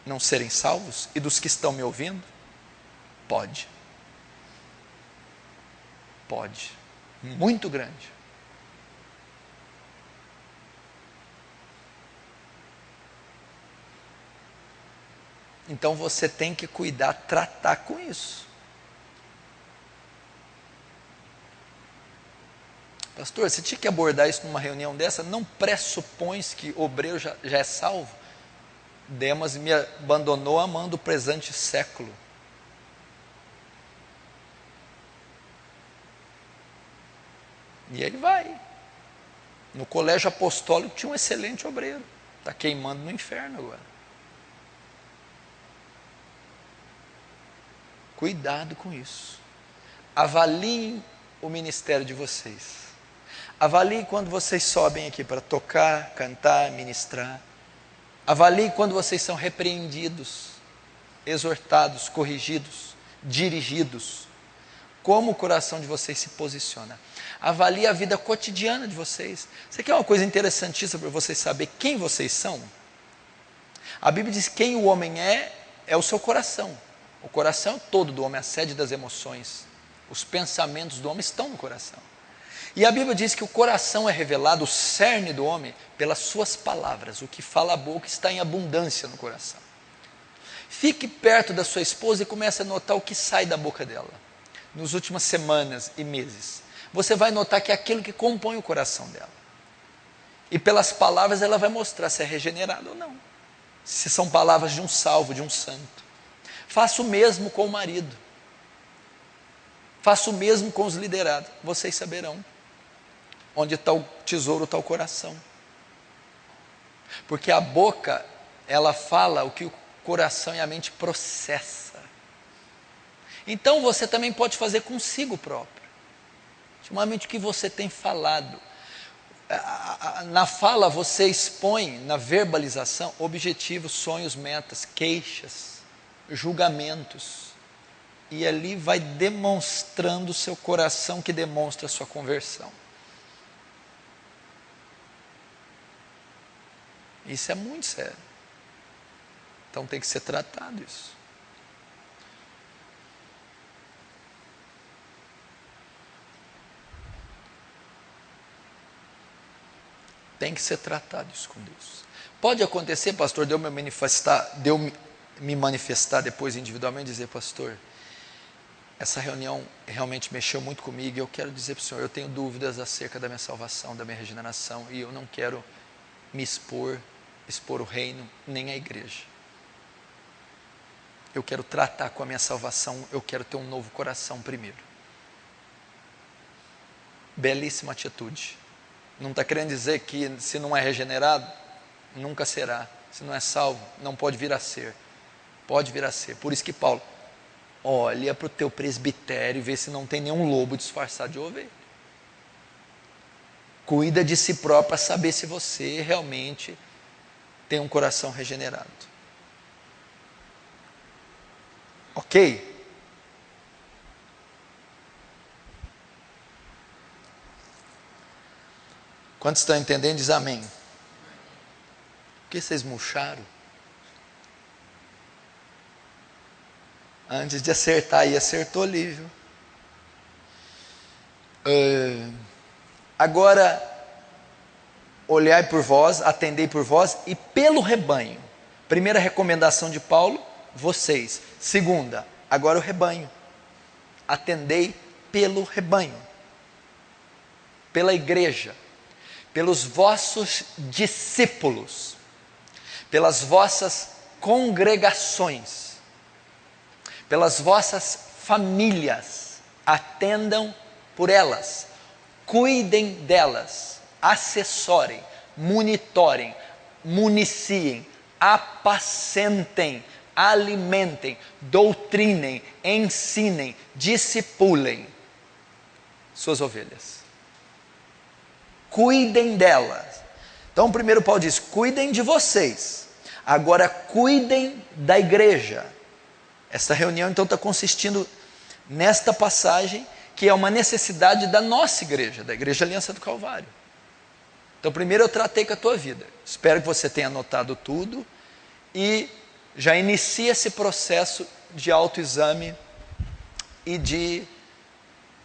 não serem salvos e dos que estão me ouvindo? Pode. Pode. Muito grande. Então você tem que cuidar, tratar com isso. Pastor, você tinha que abordar isso numa reunião dessa? Não pressupões que o obreiro já é salvo? Demas me abandonou amando o presente século. E ele vai. No colégio apostólico tinha um excelente obreiro. Está queimando no inferno agora. Cuidado com isso. Avaliem o ministério de vocês. Avaliem quando vocês sobem aqui para tocar, cantar, ministrar. Avaliem quando vocês são repreendidos, exortados, corrigidos, dirigidos. Como o coração de vocês se posiciona. Avalie a vida cotidiana de vocês. Você quer uma coisa interessantíssima para vocês saber quem vocês são? A Bíblia diz que quem o homem é o seu coração. O coração todo do homem, a sede das emoções. Os pensamentos do homem estão no coração. E a Bíblia diz que o coração é revelado, o cerne do homem, pelas suas palavras. O que fala a boca está em abundância no coração. Fique perto da sua esposa e comece a notar o que sai da boca dela. Nas últimas semanas e meses. Você vai notar que é aquilo que compõe o coração dela. E pelas palavras ela vai mostrar se é regenerado ou não. Se são palavras de um salvo, de um santo. Faça o mesmo com o marido. Faça o mesmo com os liderados. Vocês saberão onde está o tesouro, está o coração. Porque a boca, ela fala o que o coração e a mente processa. Então você também pode fazer consigo próprio. Ultimamente o que você tem falado. Na fala você expõe, na verbalização, objetivos, sonhos, metas, queixas, julgamentos. E ali vai demonstrando o seu coração que demonstra a sua conversão. Isso é muito sério. Então tem que ser tratado isso. Tem que ser tratado isso com Deus. Pode acontecer, pastor, de eu me manifestar depois individualmente e dizer, pastor, essa reunião realmente mexeu muito comigo e eu quero dizer para o senhor, eu tenho dúvidas acerca da minha salvação, da minha regeneração e eu não quero me expor o reino, nem a igreja. Eu quero tratar com a minha salvação, eu quero ter um novo coração primeiro. Belíssima atitude. Não está querendo dizer que se não é regenerado, nunca será. Se não é salvo, não pode vir a ser. Pode vir a ser. Por isso que Paulo, olha para o teu presbitério e vê se não tem nenhum lobo disfarçado de ovelha. Cuida de si próprio para saber se você realmente tem um coração regenerado. Ok? Quantos estão entendendo? Diz amém. Por que vocês murcharam? Antes de acertar aí, acertou ali, viu? Agora, olhai por vós, atendei por vós e pelo rebanho. Primeira recomendação de Paulo, vocês. Segunda, agora o rebanho. Atendei pelo rebanho. Pela igreja. Pelos vossos discípulos. Pelas vossas congregações. Pelas vossas famílias. Atendam por elas. Cuidem delas. Assessorem, monitorem, municiem, apacentem, alimentem, doutrinem, ensinem, discipulem suas ovelhas. Cuidem delas. Então, primeiro Paulo diz, cuidem de vocês. Agora, cuidem da igreja. Esta reunião, então, está consistindo nesta passagem, que é uma necessidade da nossa igreja, da Igreja Aliança do Calvário. Então, primeiro eu tratei com a tua vida. Espero que você tenha anotado tudo e já inicie esse processo de autoexame e de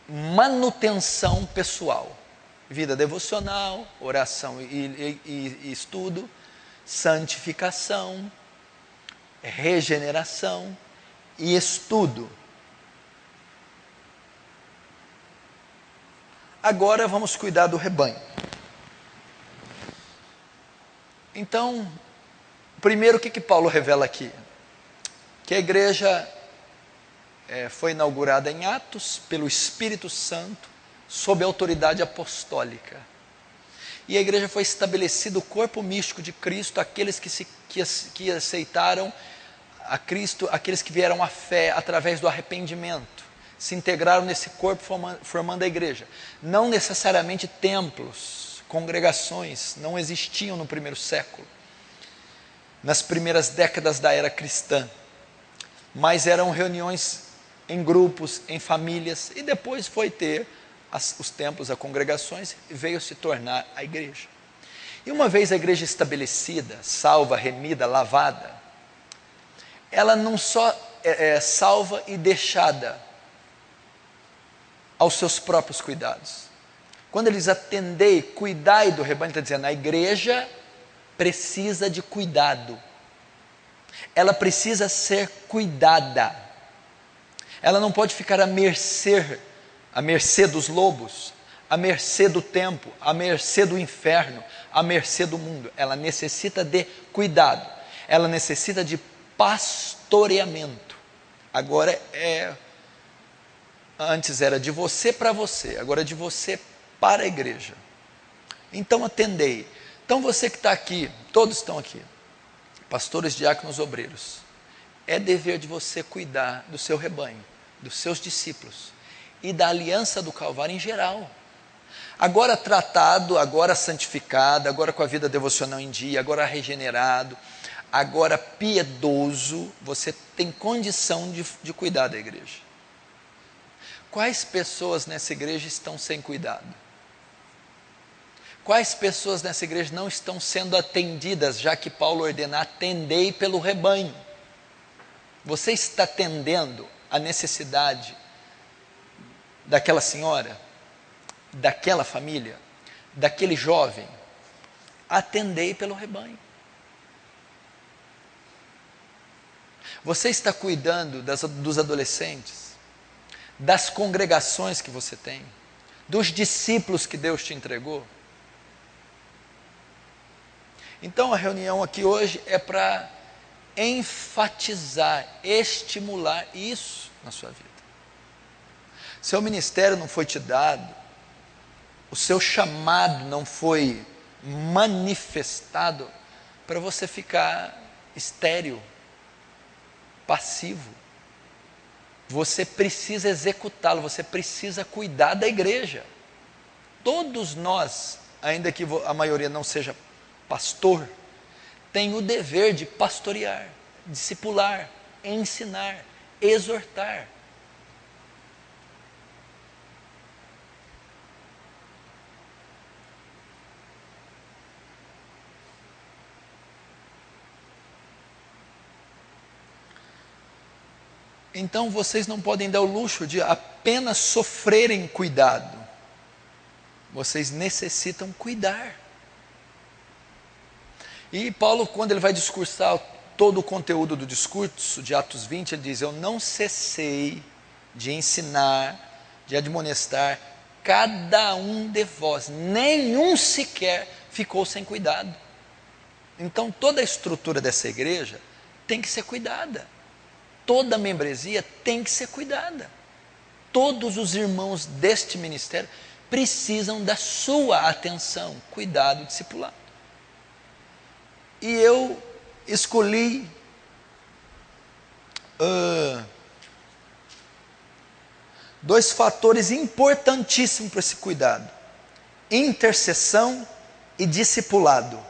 manutenção pessoal. Vida devocional, oração e estudo, santificação, regeneração e estudo. Agora vamos cuidar do rebanho. Então, primeiro o que Paulo revela aqui? Que a igreja foi inaugurada em Atos pelo Espírito Santo, sob a autoridade apostólica. E a igreja foi estabelecida, o corpo místico de Cristo, aqueles que aceitaram a Cristo, aqueles que vieram à fé através do arrependimento, se integraram nesse corpo formando a igreja. Não necessariamente templos, congregações, não existiam no primeiro século, nas primeiras décadas da era cristã, mas eram reuniões em grupos, em famílias, e depois foi ter os templos, as congregações, e veio se tornar a igreja. E uma vez a igreja estabelecida, salva, remida, lavada, ela não só é salva e deixada aos seus próprios cuidados. Quando eles atendei, cuidai do rebanho, está dizendo, a igreja precisa de cuidado. Ela precisa ser cuidada. Ela não pode ficar à mercê dos lobos, à mercê do tempo, à mercê do inferno, à mercê do mundo. Ela necessita de cuidado. Ela necessita de pastoreamento. Agora antes era de você para você, agora é de você para a igreja. Então atendei. Então você que está aqui, todos estão aqui, pastores, diáconos, obreiros, é dever de você cuidar do seu rebanho, dos seus discípulos e da aliança do Calvário em geral. Agora tratado, agora santificado, agora com a vida devocional em dia, agora regenerado, agora piedoso, você tem condição de cuidar da igreja. Quais pessoas nessa igreja estão sem cuidado? Quais pessoas nessa igreja não estão sendo atendidas, já que Paulo ordena, atendei pelo rebanho? Você está atendendo a necessidade daquela senhora, daquela família, daquele jovem? Atendei pelo rebanho. Você está cuidando dos adolescentes, das congregações que você tem, dos discípulos que Deus te entregou? Então a reunião aqui hoje é para enfatizar, estimular isso na sua vida. Seu ministério não foi te dado, o seu chamado não foi manifestado para você ficar estéril, passivo. Você precisa executá-lo, você precisa cuidar da igreja. Todos nós, ainda que a maioria não seja pastor, tem o dever de pastorear, discipular, ensinar, exortar. Então vocês não podem dar o luxo de apenas sofrerem cuidado. Vocês necessitam cuidar. E Paulo, quando ele vai discursar todo o conteúdo do discurso de Atos 20, ele diz, eu não cessei de ensinar, de admonestar cada um de vós, nenhum sequer ficou sem cuidado. Então toda a estrutura dessa igreja tem que ser cuidada. Toda a membresia tem que ser cuidada. Todos os irmãos deste ministério precisam da sua atenção, cuidado, discipulado. E eu escolhi dois fatores importantíssimos para esse cuidado: intercessão e discipulado.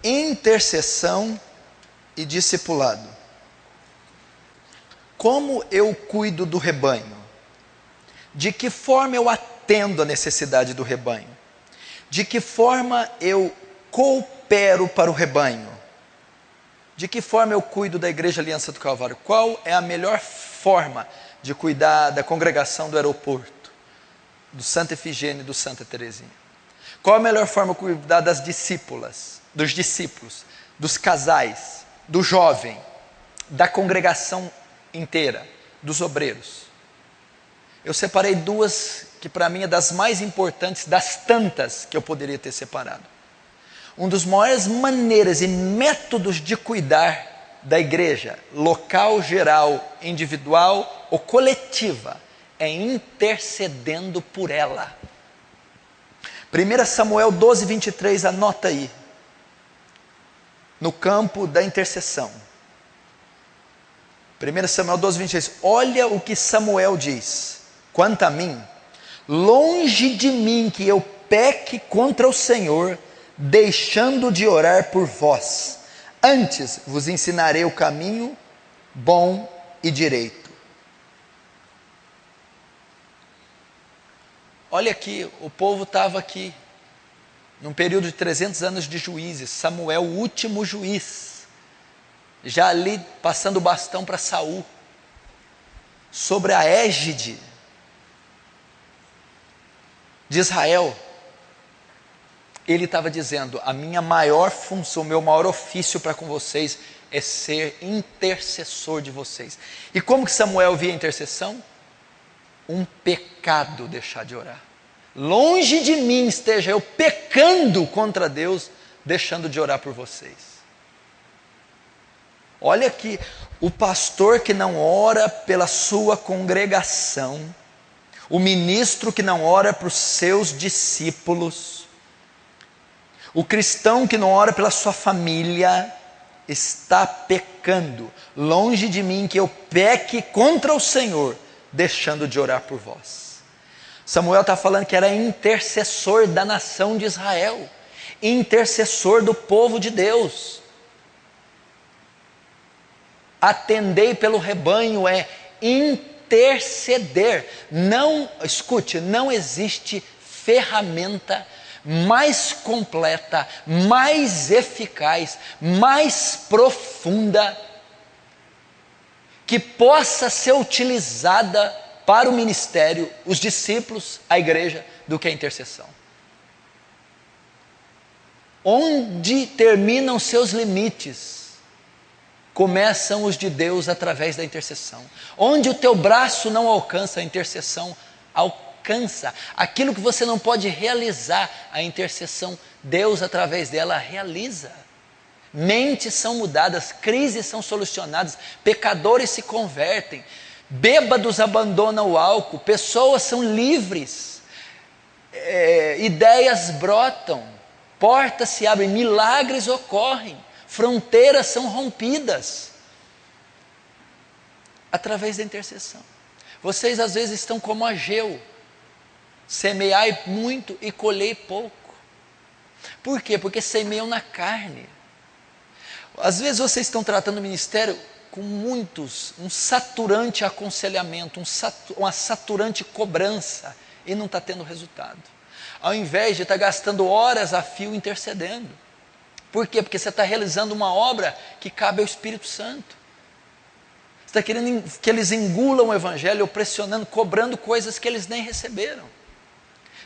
Intercessão e discipulado. Como eu cuido do rebanho? De que forma eu atendo a necessidade do rebanho? De que forma eu coopero para o rebanho? De que forma eu cuido da Igreja Aliança do Calvário? Qual é a melhor forma de cuidar da congregação do aeroporto, do Santa Efigênia e do Santa Teresinha? Qual a melhor forma de cuidar das discípulas, dos discípulos, dos casais, do jovem, da congregação inteira, dos obreiros? Eu separei duas que para mim é das mais importantes, das tantas que eu poderia ter separado. Um dos maiores maneiras e métodos de cuidar da igreja, local, geral, individual ou coletiva, é intercedendo por ela. 1 Samuel 12, 23, anota aí, no campo da intercessão. 1 Samuel 12, 23, olha o que Samuel diz: quanto a mim, longe de mim que eu peque contra o Senhor, deixando de orar por vós, antes vos ensinarei o caminho bom e direito. Olha aqui, o povo estava aqui, num período de 300 anos de juízes, Samuel, o último juiz, já ali passando o bastão para Saul, sobre a égide de Israel. Ele estava dizendo: a minha maior função, o meu maior ofício para com vocês é ser intercessor de vocês. E como que Samuel via a intercessão? Um pecado deixar de orar. Longe de mim esteja eu pecando contra Deus, deixando de orar por vocês. Olha aqui, o pastor que não ora pela sua congregação, o ministro que não ora para os seus discípulos, o cristão que não ora pela sua família, está pecando. Longe de mim que eu peque contra o Senhor, deixando de orar por vós. Samuel está falando que era intercessor da nação de Israel, intercessor do povo de Deus. Atendei pelo rebanho é interceder. Não, escute, não existe ferramenta mais completa, mais eficaz, mais profunda, que possa ser utilizada para o ministério, os discípulos, a igreja, do que a intercessão. Onde terminam seus limites, começam os de Deus através da intercessão. Onde o teu braço não alcança, a intercessão alcança. Aquilo que você não pode realizar, a intercessão, Deus através dela realiza. Mentes são mudadas, crises são solucionadas, pecadores se convertem, bêbados abandonam o álcool, pessoas são livres, ideias brotam, portas se abrem, milagres ocorrem, fronteiras são rompidas através da intercessão. Vocês às vezes estão como Ageu: semeai muito e colhei pouco. Por quê? Porque semeiam na carne. Às vezes vocês estão tratando o ministério com um saturante aconselhamento, uma saturante cobrança, e não está tendo resultado. Ao invés de estar gastando horas a fio intercedendo. Por quê? Porque você está realizando uma obra que cabe ao Espírito Santo. Você está querendo que eles engulam o Evangelho, pressionando, cobrando coisas que eles nem receberam.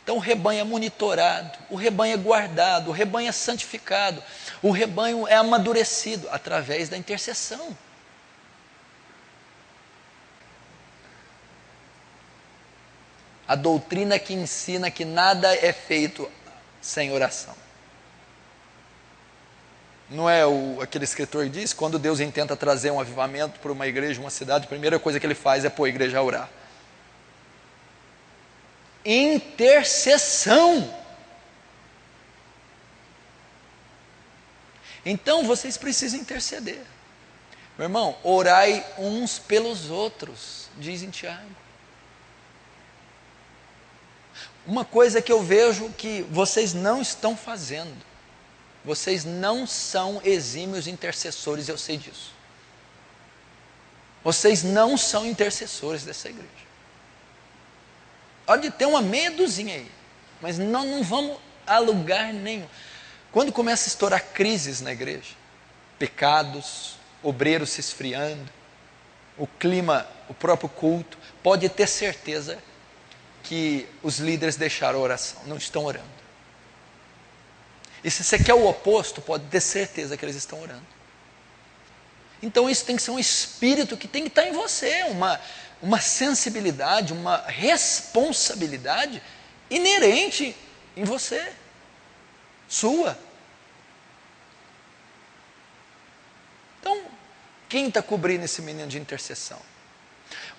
Então o rebanho é monitorado, o rebanho é guardado, o rebanho é santificado, o rebanho é amadurecido através da intercessão. A doutrina que ensina que nada é feito sem oração. Não é aquele escritor que diz, quando Deus intenta trazer um avivamento para uma igreja, uma cidade, a primeira coisa que ele faz é pôr a igreja a orar. Intercessão. Então vocês precisam interceder. Meu irmão, orai uns pelos outros, diz em Tiago. Uma coisa que eu vejo que vocês não estão fazendo, vocês não são exímios intercessores, eu sei disso. Vocês não são intercessores dessa igreja. Pode ter uma meia dúzia aí, mas não vamos a lugar nenhum. Quando começa a estourar crises na igreja, pecados, obreiros se esfriando, o clima, o próprio culto, pode ter certeza que os líderes deixaram a oração, não estão orando. E se você quer o oposto, pode ter certeza que eles estão orando. Então isso tem que ser um espírito que tem que estar em você, uma sensibilidade, uma responsabilidade inerente em você, sua. Então, quem está cobrindo esse menino de intercessão?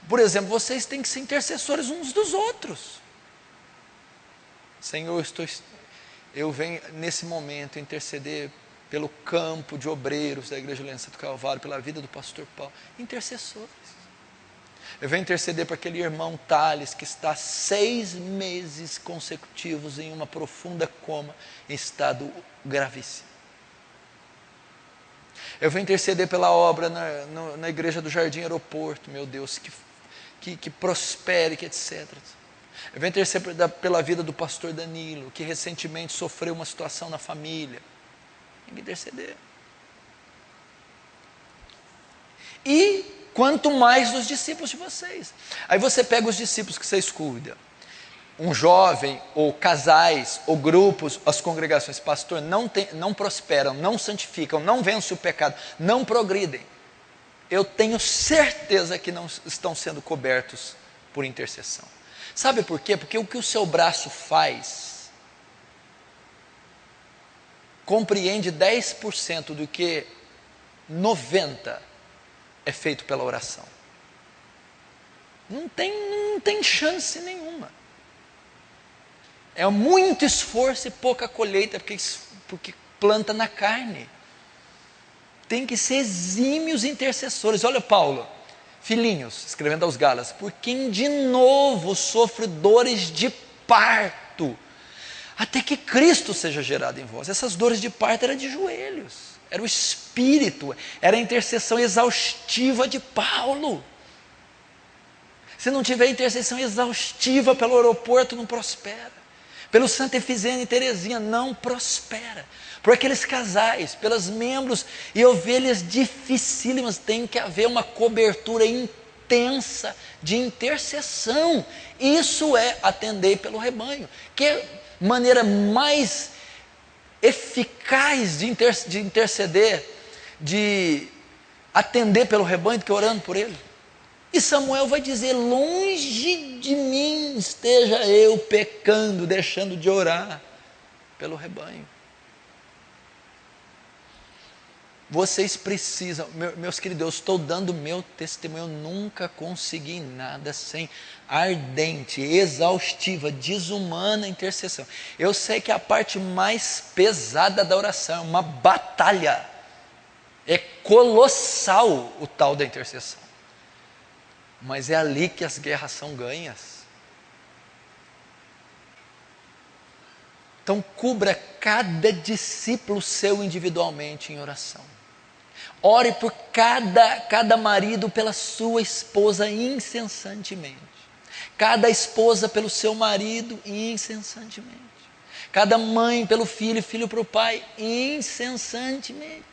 Por exemplo, vocês têm que ser intercessores uns dos outros. Senhor, eu venho nesse momento interceder pelo campo de obreiros da Igreja Aliança do Calvário, pela vida do pastor Paulo. Intercessores. Eu venho interceder para aquele irmão Thales, que está 6 meses consecutivos em uma profunda coma, em estado gravíssimo. Eu venho interceder pela obra na igreja do Jardim Aeroporto, meu Deus, que prospere, que etc. Eu venho interceder pela vida do pastor Danilo, que recentemente sofreu uma situação na família. Tem que interceder. E quanto mais dos discípulos de vocês. Aí você pega os discípulos que vocês cuidam, um jovem, ou casais, ou grupos, as congregações, pastor, não prosperam, não santificam, não vencem o pecado, não progridem. Eu tenho certeza que não estão sendo cobertos por intercessão. Sabe por quê? Porque o que o seu braço faz compreende 10% do que 90% é feito pela oração. Não tem chance nenhuma. É muito esforço e pouca colheita, porque planta na carne. Tem que ser exímios intercessores. Olha Paulo, filhinhos, escrevendo aos Gálatas, por quem de novo sofre dores de parto, até que Cristo seja gerado em vós. Essas dores de parto eram de joelhos, era o Espírito, era a intercessão exaustiva de Paulo. Se não tiver intercessão exaustiva pelo aeroporto, não prospera. Pelo Santa Efigênia e Teresinha, não prospera. Por aqueles casais, pelos membros e ovelhas dificílimas, tem que haver uma cobertura intensa de intercessão. Isso é atender pelo rebanho. Que maneira mais eficaz de interceder, de atender pelo rebanho, do que orando por ele? E Samuel vai dizer, longe de mim esteja eu pecando, deixando de orar pelo rebanho. Vocês precisam, meus queridos, eu estou dando meu testemunho, eu nunca consegui nada sem ardente, exaustiva, desumana intercessão. Eu sei que a parte mais pesada da oração é uma batalha, é colossal o tal da intercessão. Mas é ali que as guerras são ganhas. Então cubra cada discípulo seu individualmente em oração. Ore por cada marido pela sua esposa incessantemente. Cada esposa pelo seu marido incessantemente. Cada mãe pelo filho, filho para o pai incessantemente.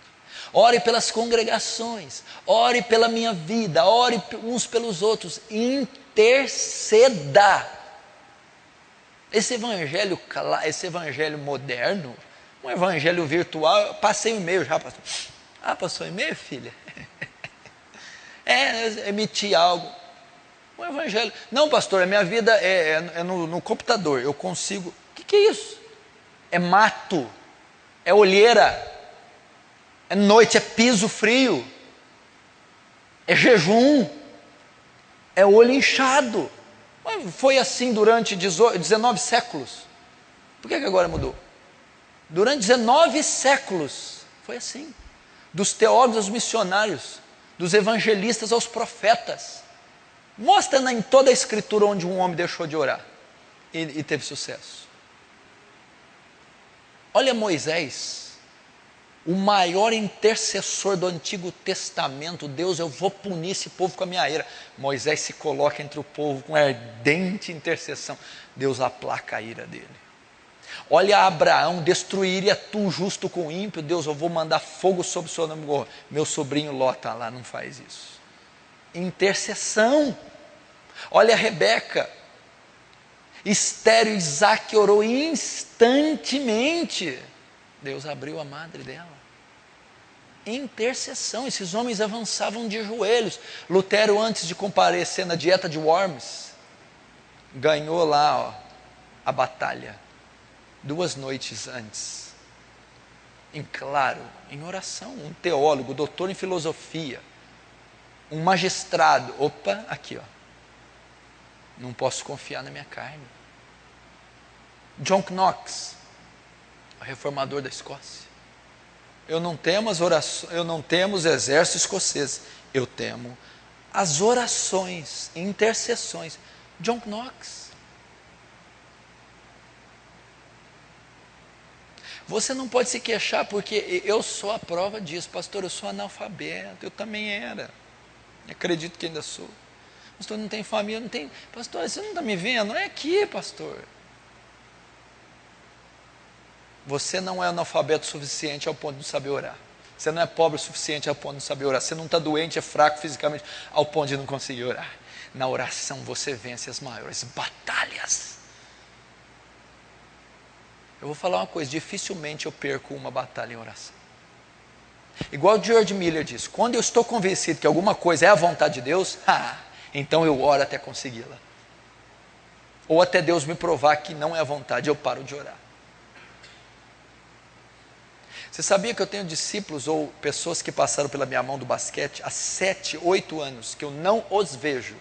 Ore pelas congregações, ore pela minha vida, ore uns pelos outros, interceda. Esse evangelho moderno, um evangelho virtual, eu passei um e-mail já, pastor. Ah, passou e-mail, filha? Emiti algo. Um evangelho. Não, pastor, a minha vida é no computador, eu consigo. O que é isso? É mato, é olheira, é noite, é piso frio, é jejum, é olho inchado. Foi assim durante 19 séculos. Por que agora mudou? Durante 19 séculos foi assim. Dos teólogos aos missionários, dos evangelistas aos profetas. Mostra em toda a escritura onde um homem deixou de orar e teve sucesso. Olha Moisés, o maior intercessor do Antigo Testamento. Deus, eu vou punir esse povo com a minha ira. Moisés se coloca entre o povo com ardente intercessão. Deus aplaca a ira dele. Olha Abraão, destruiria tu justo com o ímpio. Deus, eu vou mandar fogo sobre o seu nome. Meu sobrinho Ló está lá, não faz isso. Intercessão. Olha Rebeca, estéril, Isaac orou instantemente. Deus abriu a madre dela. Intercessão. Esses homens avançavam de joelhos. Lutero, antes de comparecer na dieta de Worms, ganhou lá a batalha 2 noites antes, em oração. Um teólogo, doutor em filosofia, um magistrado, aqui Não posso confiar na minha carne. John Knox, o reformador da Escócia. Eu não temo os exércitos escoceses. Eu temo as orações, intercessões. John Knox. Você não pode se queixar, porque eu sou a prova disso. Pastor, eu sou analfabeto, eu também era. Acredito que ainda sou. Pastor, não tem família, não tem... Pastor, você não está me vendo? É aqui, pastor. Você não é analfabeto o suficiente ao ponto de não saber orar. Você não é pobre o suficiente ao ponto de não saber orar. Você não está doente, é fraco fisicamente, ao ponto de não conseguir orar. Na oração você vence as maiores batalhas. Eu vou falar uma coisa, dificilmente eu perco uma batalha em oração. Igual o George Miller diz, quando eu estou convencido que alguma coisa é a vontade de Deus, então eu oro até consegui-la. Ou até Deus me provar que não é a vontade, eu paro de orar. Você sabia que eu tenho discípulos ou pessoas que passaram pela minha mão do basquete há 7, 8 anos, que eu não os vejo,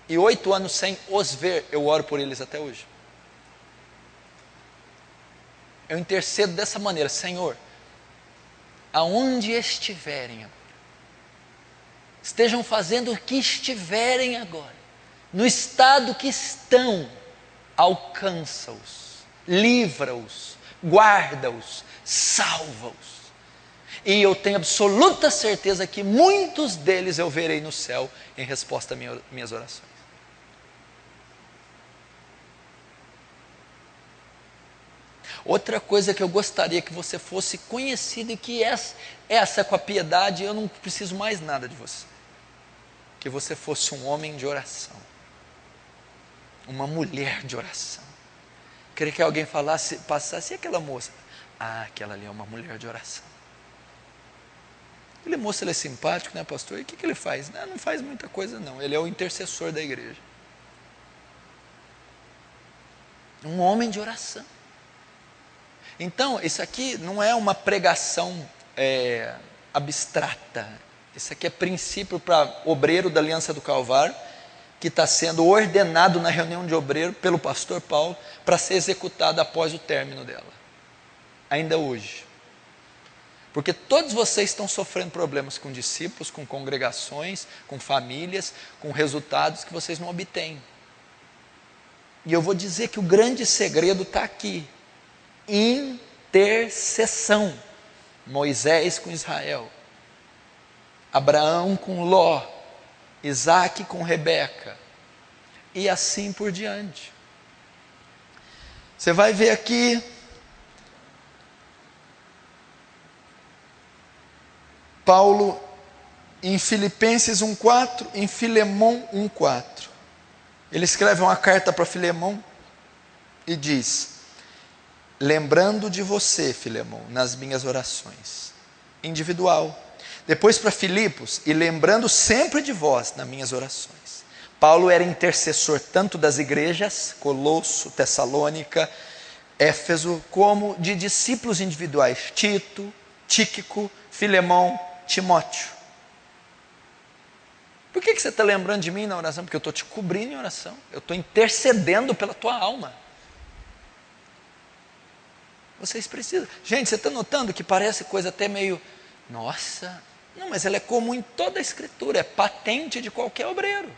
e 8 anos sem os ver, eu oro por eles até hoje. Eu intercedo dessa maneira, Senhor, aonde estiverem agora, estejam fazendo o que estiverem agora, no estado que estão, alcança-os, livra-os, guarda-os, salva-os. E eu tenho absoluta certeza que muitos deles eu verei no céu em resposta às minhas orações. Outra coisa que eu gostaria que você fosse conhecido e que essa com a piedade, eu não preciso mais nada de você. Que você fosse um homem de oração. Uma mulher de oração. Queria que alguém passasse, e aquela moça? Aquela ali é uma mulher de oração. Aquele moço, ele é simpático, né, pastor? E o que ele faz? Não faz muita coisa não, ele é o intercessor da igreja. Um homem de oração. Então, isso aqui não é uma pregação abstrata. Isso aqui é princípio para obreiro da Aliança do Calvário, que está sendo ordenado na reunião de obreiro pelo pastor Paulo, para ser executado após o término dela. Ainda hoje. Porque todos vocês estão sofrendo problemas com discípulos, com congregações, com famílias, com resultados que vocês não obtêm. E eu vou dizer que o grande segredo está aqui. Intercessão. Moisés com Israel, Abraão com Ló, Isaac com Rebeca, e assim por diante. Você vai ver aqui, Paulo em Filipenses 1,4, em Filemão 1,4. Ele escreve uma carta para Filemão e diz: lembrando de você, Filemão, nas minhas orações, individual. Depois para Filipos, e lembrando sempre de vós nas minhas orações. Paulo era intercessor tanto das igrejas, Colosso, Tessalônica, Éfeso, como de discípulos individuais, Tito, Tíquico, Filemão, Timóteo. Por que você está lembrando de mim na oração? Porque eu estou te cobrindo em oração, eu estou intercedendo pela tua alma. Vocês precisam. Gente, você está notando que parece coisa até meio... Nossa, não, mas ela é comum em toda a Escritura, é patente de qualquer obreiro.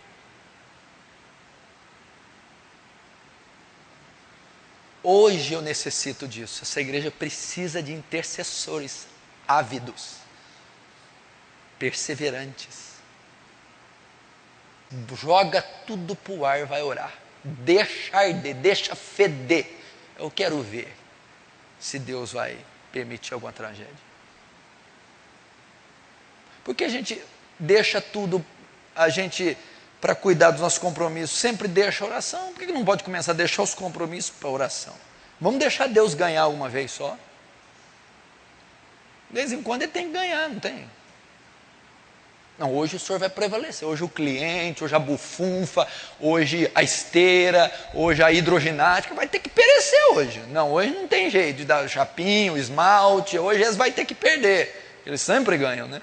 Hoje eu necessito disso. Essa igreja precisa de intercessores ávidos, perseverantes. Joga tudo para o ar, vai orar. Deixa arder, deixa feder. Eu quero ver se Deus vai permitir alguma tragédia. Porque a gente deixa tudo, para cuidar dos nossos compromissos, sempre deixa a oração. Por que não pode começar a deixar os compromissos para a oração? Vamos deixar Deus ganhar uma vez só? De vez em quando ele tem que ganhar, não tem? Não, hoje o senhor vai prevalecer, hoje o cliente, hoje a bufunfa, hoje a esteira, hoje a hidroginática, vai ter que perecer hoje. Não, hoje não tem jeito de dar chapinho, esmalte, hoje eles vão ter que perder. Eles sempre ganham, né?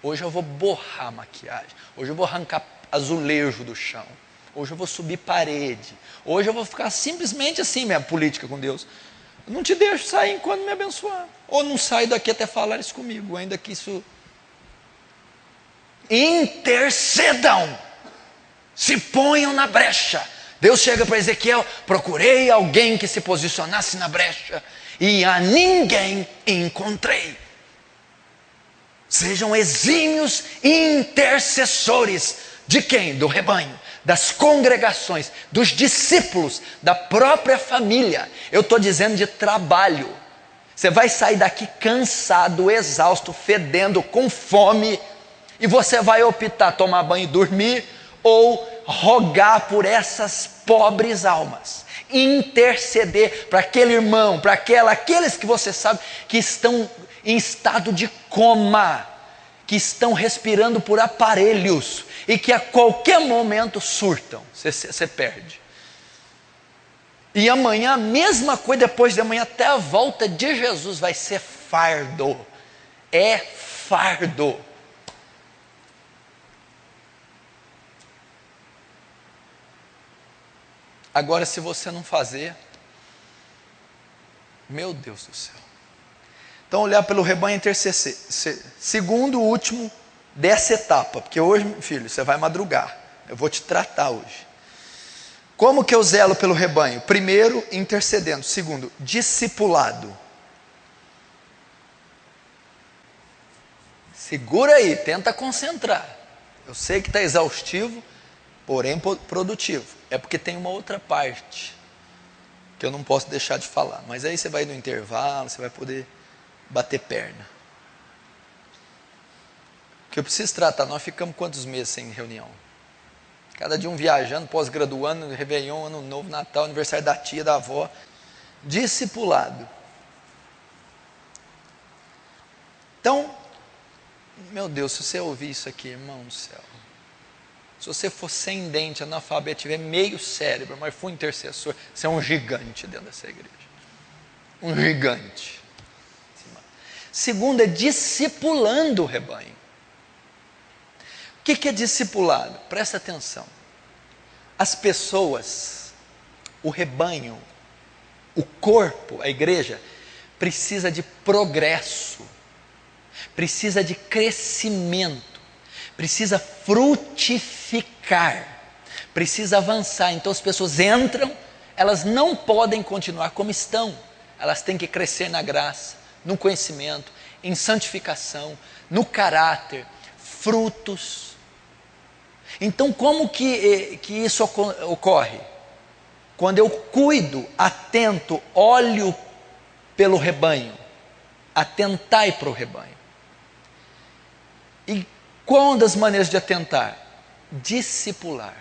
Hoje eu vou borrar a maquiagem, hoje eu vou arrancar azulejo do chão. Hoje eu vou subir parede. Hoje eu vou ficar simplesmente assim, minha política com Deus. Eu não te deixo sair enquanto me abençoar. Ou não saio daqui até falares comigo, ainda que isso... Intercedam, se ponham na brecha. Deus chega para Ezequiel: procurei alguém que se posicionasse na brecha, e a ninguém encontrei. Sejam exímios intercessores. De quem? Do rebanho, das congregações, dos discípulos, da própria família. Eu estou dizendo de trabalho. Você vai sair daqui cansado, exausto, fedendo, com fome, e você vai optar tomar banho e dormir, ou rogar por essas pobres almas, interceder para aquele irmão, para aqueles que você sabe que estão em estado de coma, que estão respirando por aparelhos e que a qualquer momento surtam, você perde. E amanhã a mesma coisa, depois de amanhã até a volta de Jesus vai ser fardo, é fardo. Agora, se você não fazer, meu Deus do céu. Então, olhar pelo rebanho e interceder. Segundo, último dessa etapa, porque hoje, filho, você vai madrugar. Eu vou te tratar hoje. Como que eu zelo pelo rebanho? Primeiro, intercedendo. Segundo, discipulado. Segura aí, tenta concentrar. Eu sei que está exaustivo, porém produtivo. É porque tem uma outra parte que eu não posso deixar de falar. Mas aí você vai no intervalo, você vai poder bater perna. O que eu preciso tratar, nós ficamos quantos meses sem reunião? Cada dia um viajando, pós-graduando, Réveillon, Ano Novo, Natal, aniversário da tia, da avó. Discipulado. Então, meu Deus, se você ouvir isso aqui, irmão do céu, se você for sem dente, analfabeto, tiver meio cérebro, mas for intercessor, você é um gigante dentro dessa igreja. Um gigante. Segundo, é discipulando o rebanho. O que é discipulado? Presta atenção. As pessoas, o rebanho, o corpo, a igreja, precisa de progresso, precisa de crescimento, precisa frutificar, precisa avançar. Então as pessoas entram, elas não podem continuar como estão, elas têm que crescer na graça, no conhecimento, em santificação, no caráter, frutos. Então como que isso ocorre? Quando eu cuido, atento, olho pelo rebanho, atentai para o rebanho. E qual uma das maneiras de atentar? Discipular,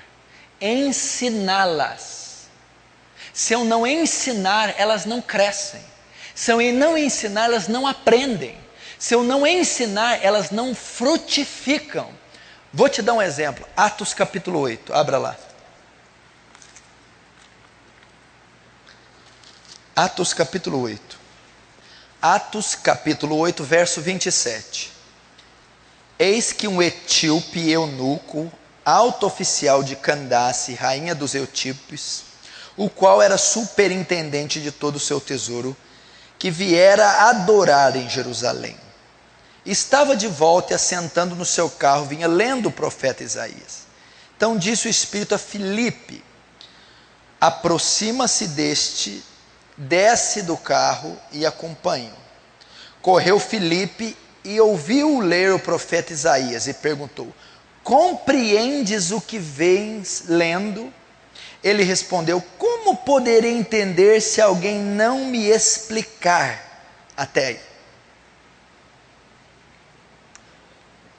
ensiná-las. Se eu não ensinar, elas não crescem. Se eu não ensinar, elas não aprendem. Se eu não ensinar, elas não frutificam. Vou te dar um exemplo. Atos capítulo 8, abra lá. Atos capítulo 8. Atos capítulo 8, verso 27. Eis que um etíope eunuco, alto oficial de Candace, rainha dos etíopes, o qual era superintendente de todo o seu tesouro, que viera adorar em Jerusalém, estava de volta e assentando no seu carro, vinha lendo o profeta Isaías. Então disse o Espírito a Filipe: aproxima-se deste, desce do carro e acompanha-o. Correu Filipe e ouviu ler o profeta Isaías e perguntou: compreendes o que vens lendo? Ele respondeu: como poderei entender se alguém não me explicar? Até aí.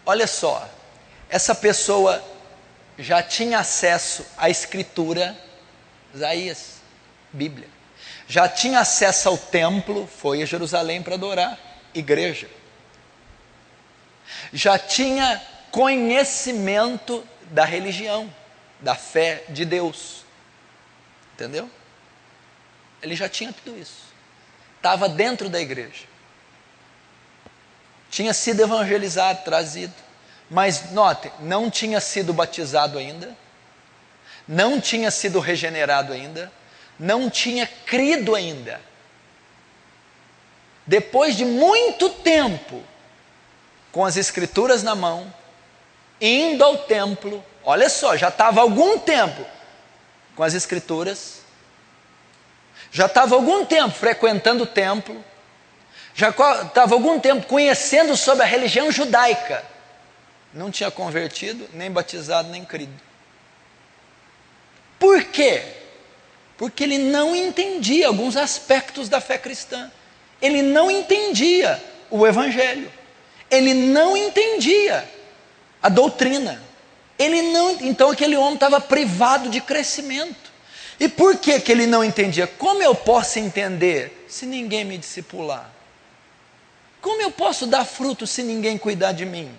Olha só, essa pessoa já tinha acesso à escritura, Isaías, Bíblia. Já tinha acesso ao templo, foi a Jerusalém para adorar, igreja. Já tinha conhecimento da religião, da fé de Deus. Entendeu? Ele já tinha tudo isso. Estava dentro da igreja. Tinha sido evangelizado, trazido. Mas note, não tinha sido batizado ainda, não tinha sido regenerado ainda, não tinha crido ainda. Depois de muito tempo, com as escrituras na mão, indo ao templo, olha só, já estava algum tempo com as escrituras, já estava algum tempo frequentando o templo, já estava algum tempo conhecendo sobre a religião judaica, não tinha convertido, nem batizado, nem crido. Por quê? Porque ele não entendia alguns aspectos da fé cristã. Ele não entendia o evangelho. Ele não entendia a doutrina. Então aquele homem estava privado de crescimento. E por que ele não entendia? Como eu posso entender se ninguém me discipular? Como eu posso dar fruto se ninguém cuidar de mim?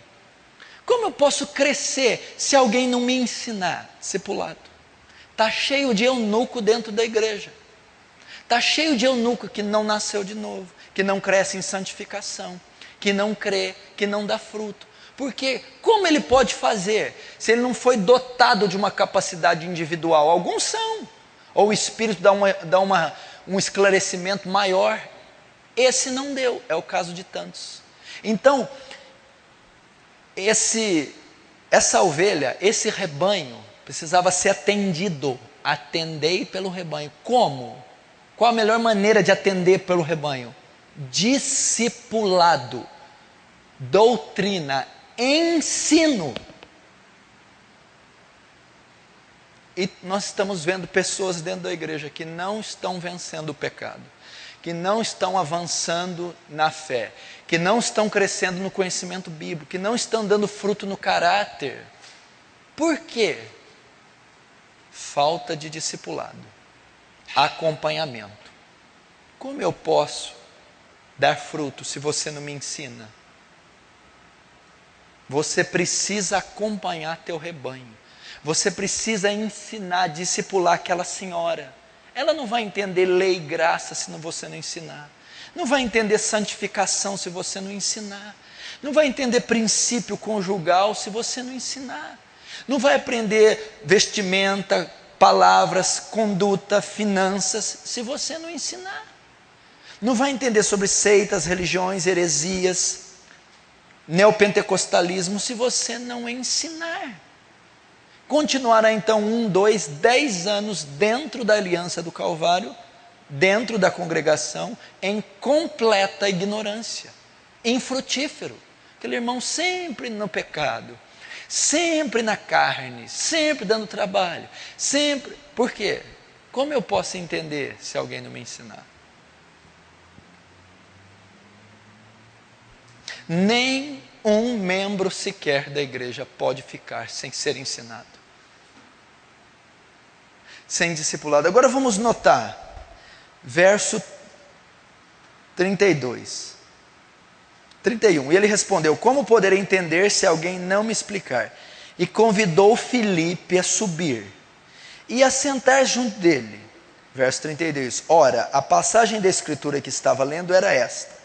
Como eu posso crescer se alguém não me ensinar? Discipulado. Está cheio de eunuco dentro da igreja. Está cheio de eunuco que não nasceu de novo, que não cresce em santificação, que não crê, que não dá fruto. Porque como ele pode fazer se ele não foi dotado de uma capacidade individual? Alguns são. Ou o Espírito dá um esclarecimento maior. Esse não deu, é o caso de tantos. Então, essa ovelha, esse rebanho, precisava ser atendido. Atendei pelo rebanho. Como? Qual a melhor maneira de atender pelo rebanho? Discipulado, doutrina, ensino. E nós estamos vendo pessoas dentro da igreja que não estão vencendo o pecado, que não estão avançando na fé, que não estão crescendo no conhecimento bíblico, que não estão dando fruto no caráter. Por quê? Falta de discipulado, acompanhamento. Como eu posso dar fruto se você não me ensina? Você precisa acompanhar teu rebanho. Você precisa ensinar, discipular aquela senhora. Ela não vai entender lei e graça se você não ensinar. Não vai entender santificação se você não ensinar. Não vai entender princípio conjugal se você não ensinar. Não vai aprender vestimenta, palavras, conduta, finanças se você não ensinar. Não vai entender sobre seitas, religiões, heresias, neopentecostalismo se você não ensinar. Continuará então 1, 2, 10 anos dentro da aliança do Calvário, dentro da congregação, em completa ignorância, infrutífero. Aquele irmão sempre no pecado, sempre na carne, sempre dando trabalho, sempre. Por quê? Como eu posso entender se alguém não me ensinar? Nem um membro sequer da igreja pode ficar sem ser ensinado, sem discipulado. Agora vamos notar, verso 32, 31. E ele respondeu: como poderei entender se alguém não me explicar? E convidou Filipe a subir e a sentar junto dele. Verso 32. Ora, a passagem da escritura que estava lendo era esta: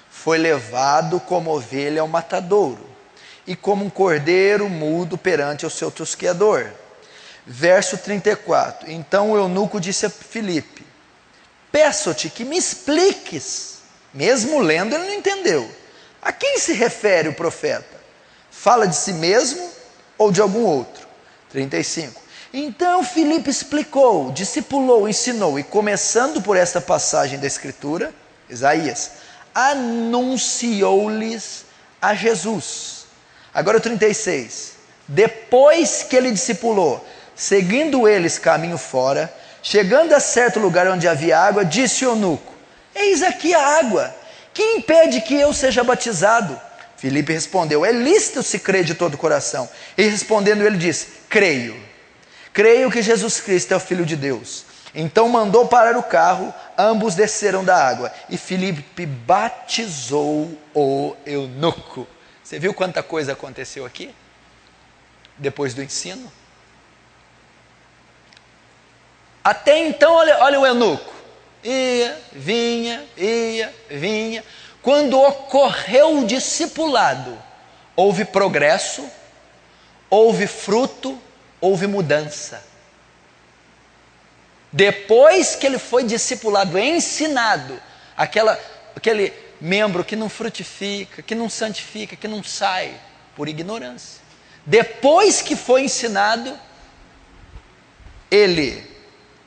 foi levado como ovelha ao matadouro, e como um cordeiro mudo perante o seu tosqueador. Verso 34. Então o eunuco disse a Filipe: peço-te que me expliques. Mesmo lendo, ele não entendeu. A quem se refere o profeta? Fala de si mesmo ou de algum outro? 35. Então Filipe explicou, discipulou, ensinou, e começando por esta passagem da escritura, Isaías, anunciou-lhes a Jesus. Agora o 36. Depois que ele discipulou, seguindo eles caminho fora, chegando a certo lugar onde havia água, disse o eunuco: eis aqui a água, que impede que eu seja batizado? Filipe respondeu: é lícito se crer de todo o coração. E respondendo ele disse: creio que Jesus Cristo é o Filho de Deus. Então mandou parar o carro, ambos desceram da água, e Filipe batizou o eunuco. Você viu quanta coisa aconteceu aqui? Depois do ensino? Até então, olha o eunuco. Ia, vinha. Quando ocorreu o discipulado, houve progresso, houve fruto, houve mudança. Depois que ele foi discipulado, ensinado, aquele membro que não frutifica, que não santifica, que não sai por ignorância. Depois que foi ensinado, ele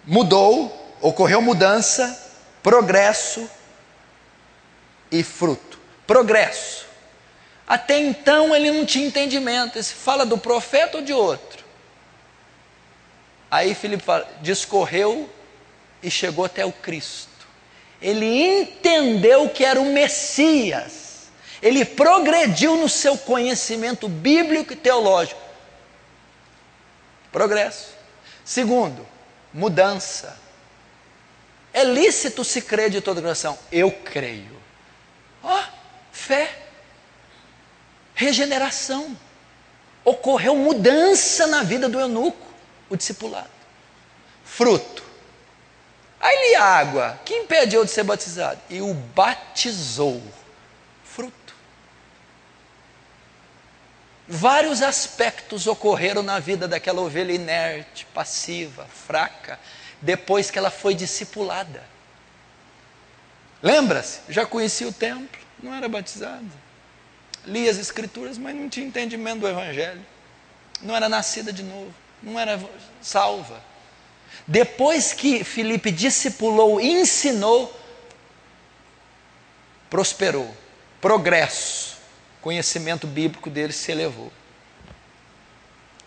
mudou, ocorreu mudança, progresso e fruto. Progresso. Até então ele não tinha entendimento. Se fala do profeta ou de outro? Aí Filipe fala, discorreu e chegou até o Cristo. Ele entendeu que era o Messias. Ele progrediu no seu conhecimento bíblico e teológico. Progresso. Segundo, mudança. É lícito se crer de todo coração. Eu creio. Fé. Regeneração. Ocorreu mudança na vida do eunuco, o discipulado. Fruto. Aí a água, que impediu de ser batizado? E o batizou. Fruto. Vários aspectos ocorreram na vida daquela ovelha inerte, passiva, fraca, depois que ela foi discipulada. Lembra-se? Já conhecia o templo, não era batizada. Lia as escrituras, mas não tinha entendimento do evangelho. Não era nascida de novo, não era salva. Depois que Filipe discipulou e ensinou, prosperou, progresso, conhecimento bíblico dele se elevou.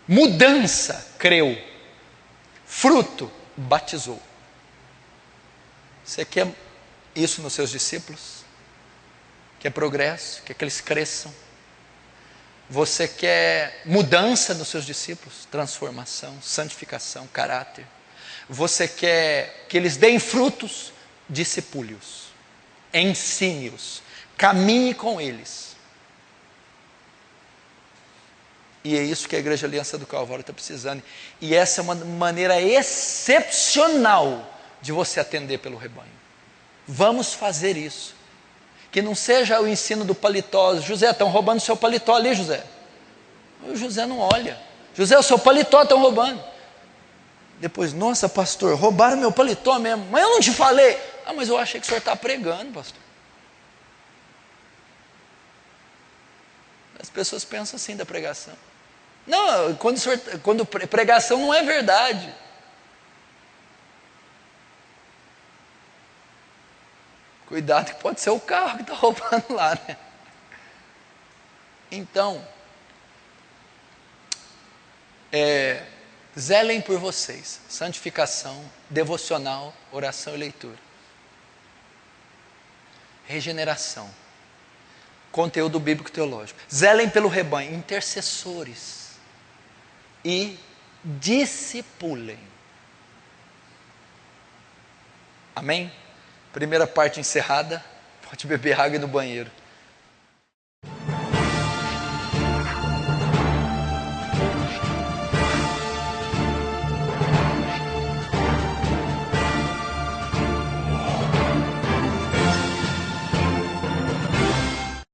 Mudança, creu. Fruto, batizou. Você quer isso nos seus discípulos? Quer progresso? Quer que eles cresçam? Você quer mudança nos seus discípulos? Transformação, santificação, caráter. Você quer que eles deem frutos? Discipule-os, ensine-os, caminhe com eles. E é isso que a Igreja Aliança do Calvário está precisando. E essa é uma maneira excepcional de você atender pelo rebanho. Vamos fazer isso. Que não seja o ensino do paletó. José, estão roubando seu paletó ali, José. O José não olha. José, o seu paletó estão roubando. Depois, nossa, pastor, roubaram meu paletó mesmo. Mas eu não te falei. Mas eu achei que o senhor está pregando, pastor. As pessoas pensam assim da pregação. Não, quando pregação não é verdade. Cuidado que pode ser o carro que está roubando lá, né? Então, zelem por vocês. Santificação, devocional, oração e leitura. Regeneração. Conteúdo bíblico teológico. Zelem pelo rebanho, intercessores. E discipulem. Amém? Primeira parte encerrada. Pode beber água no banheiro.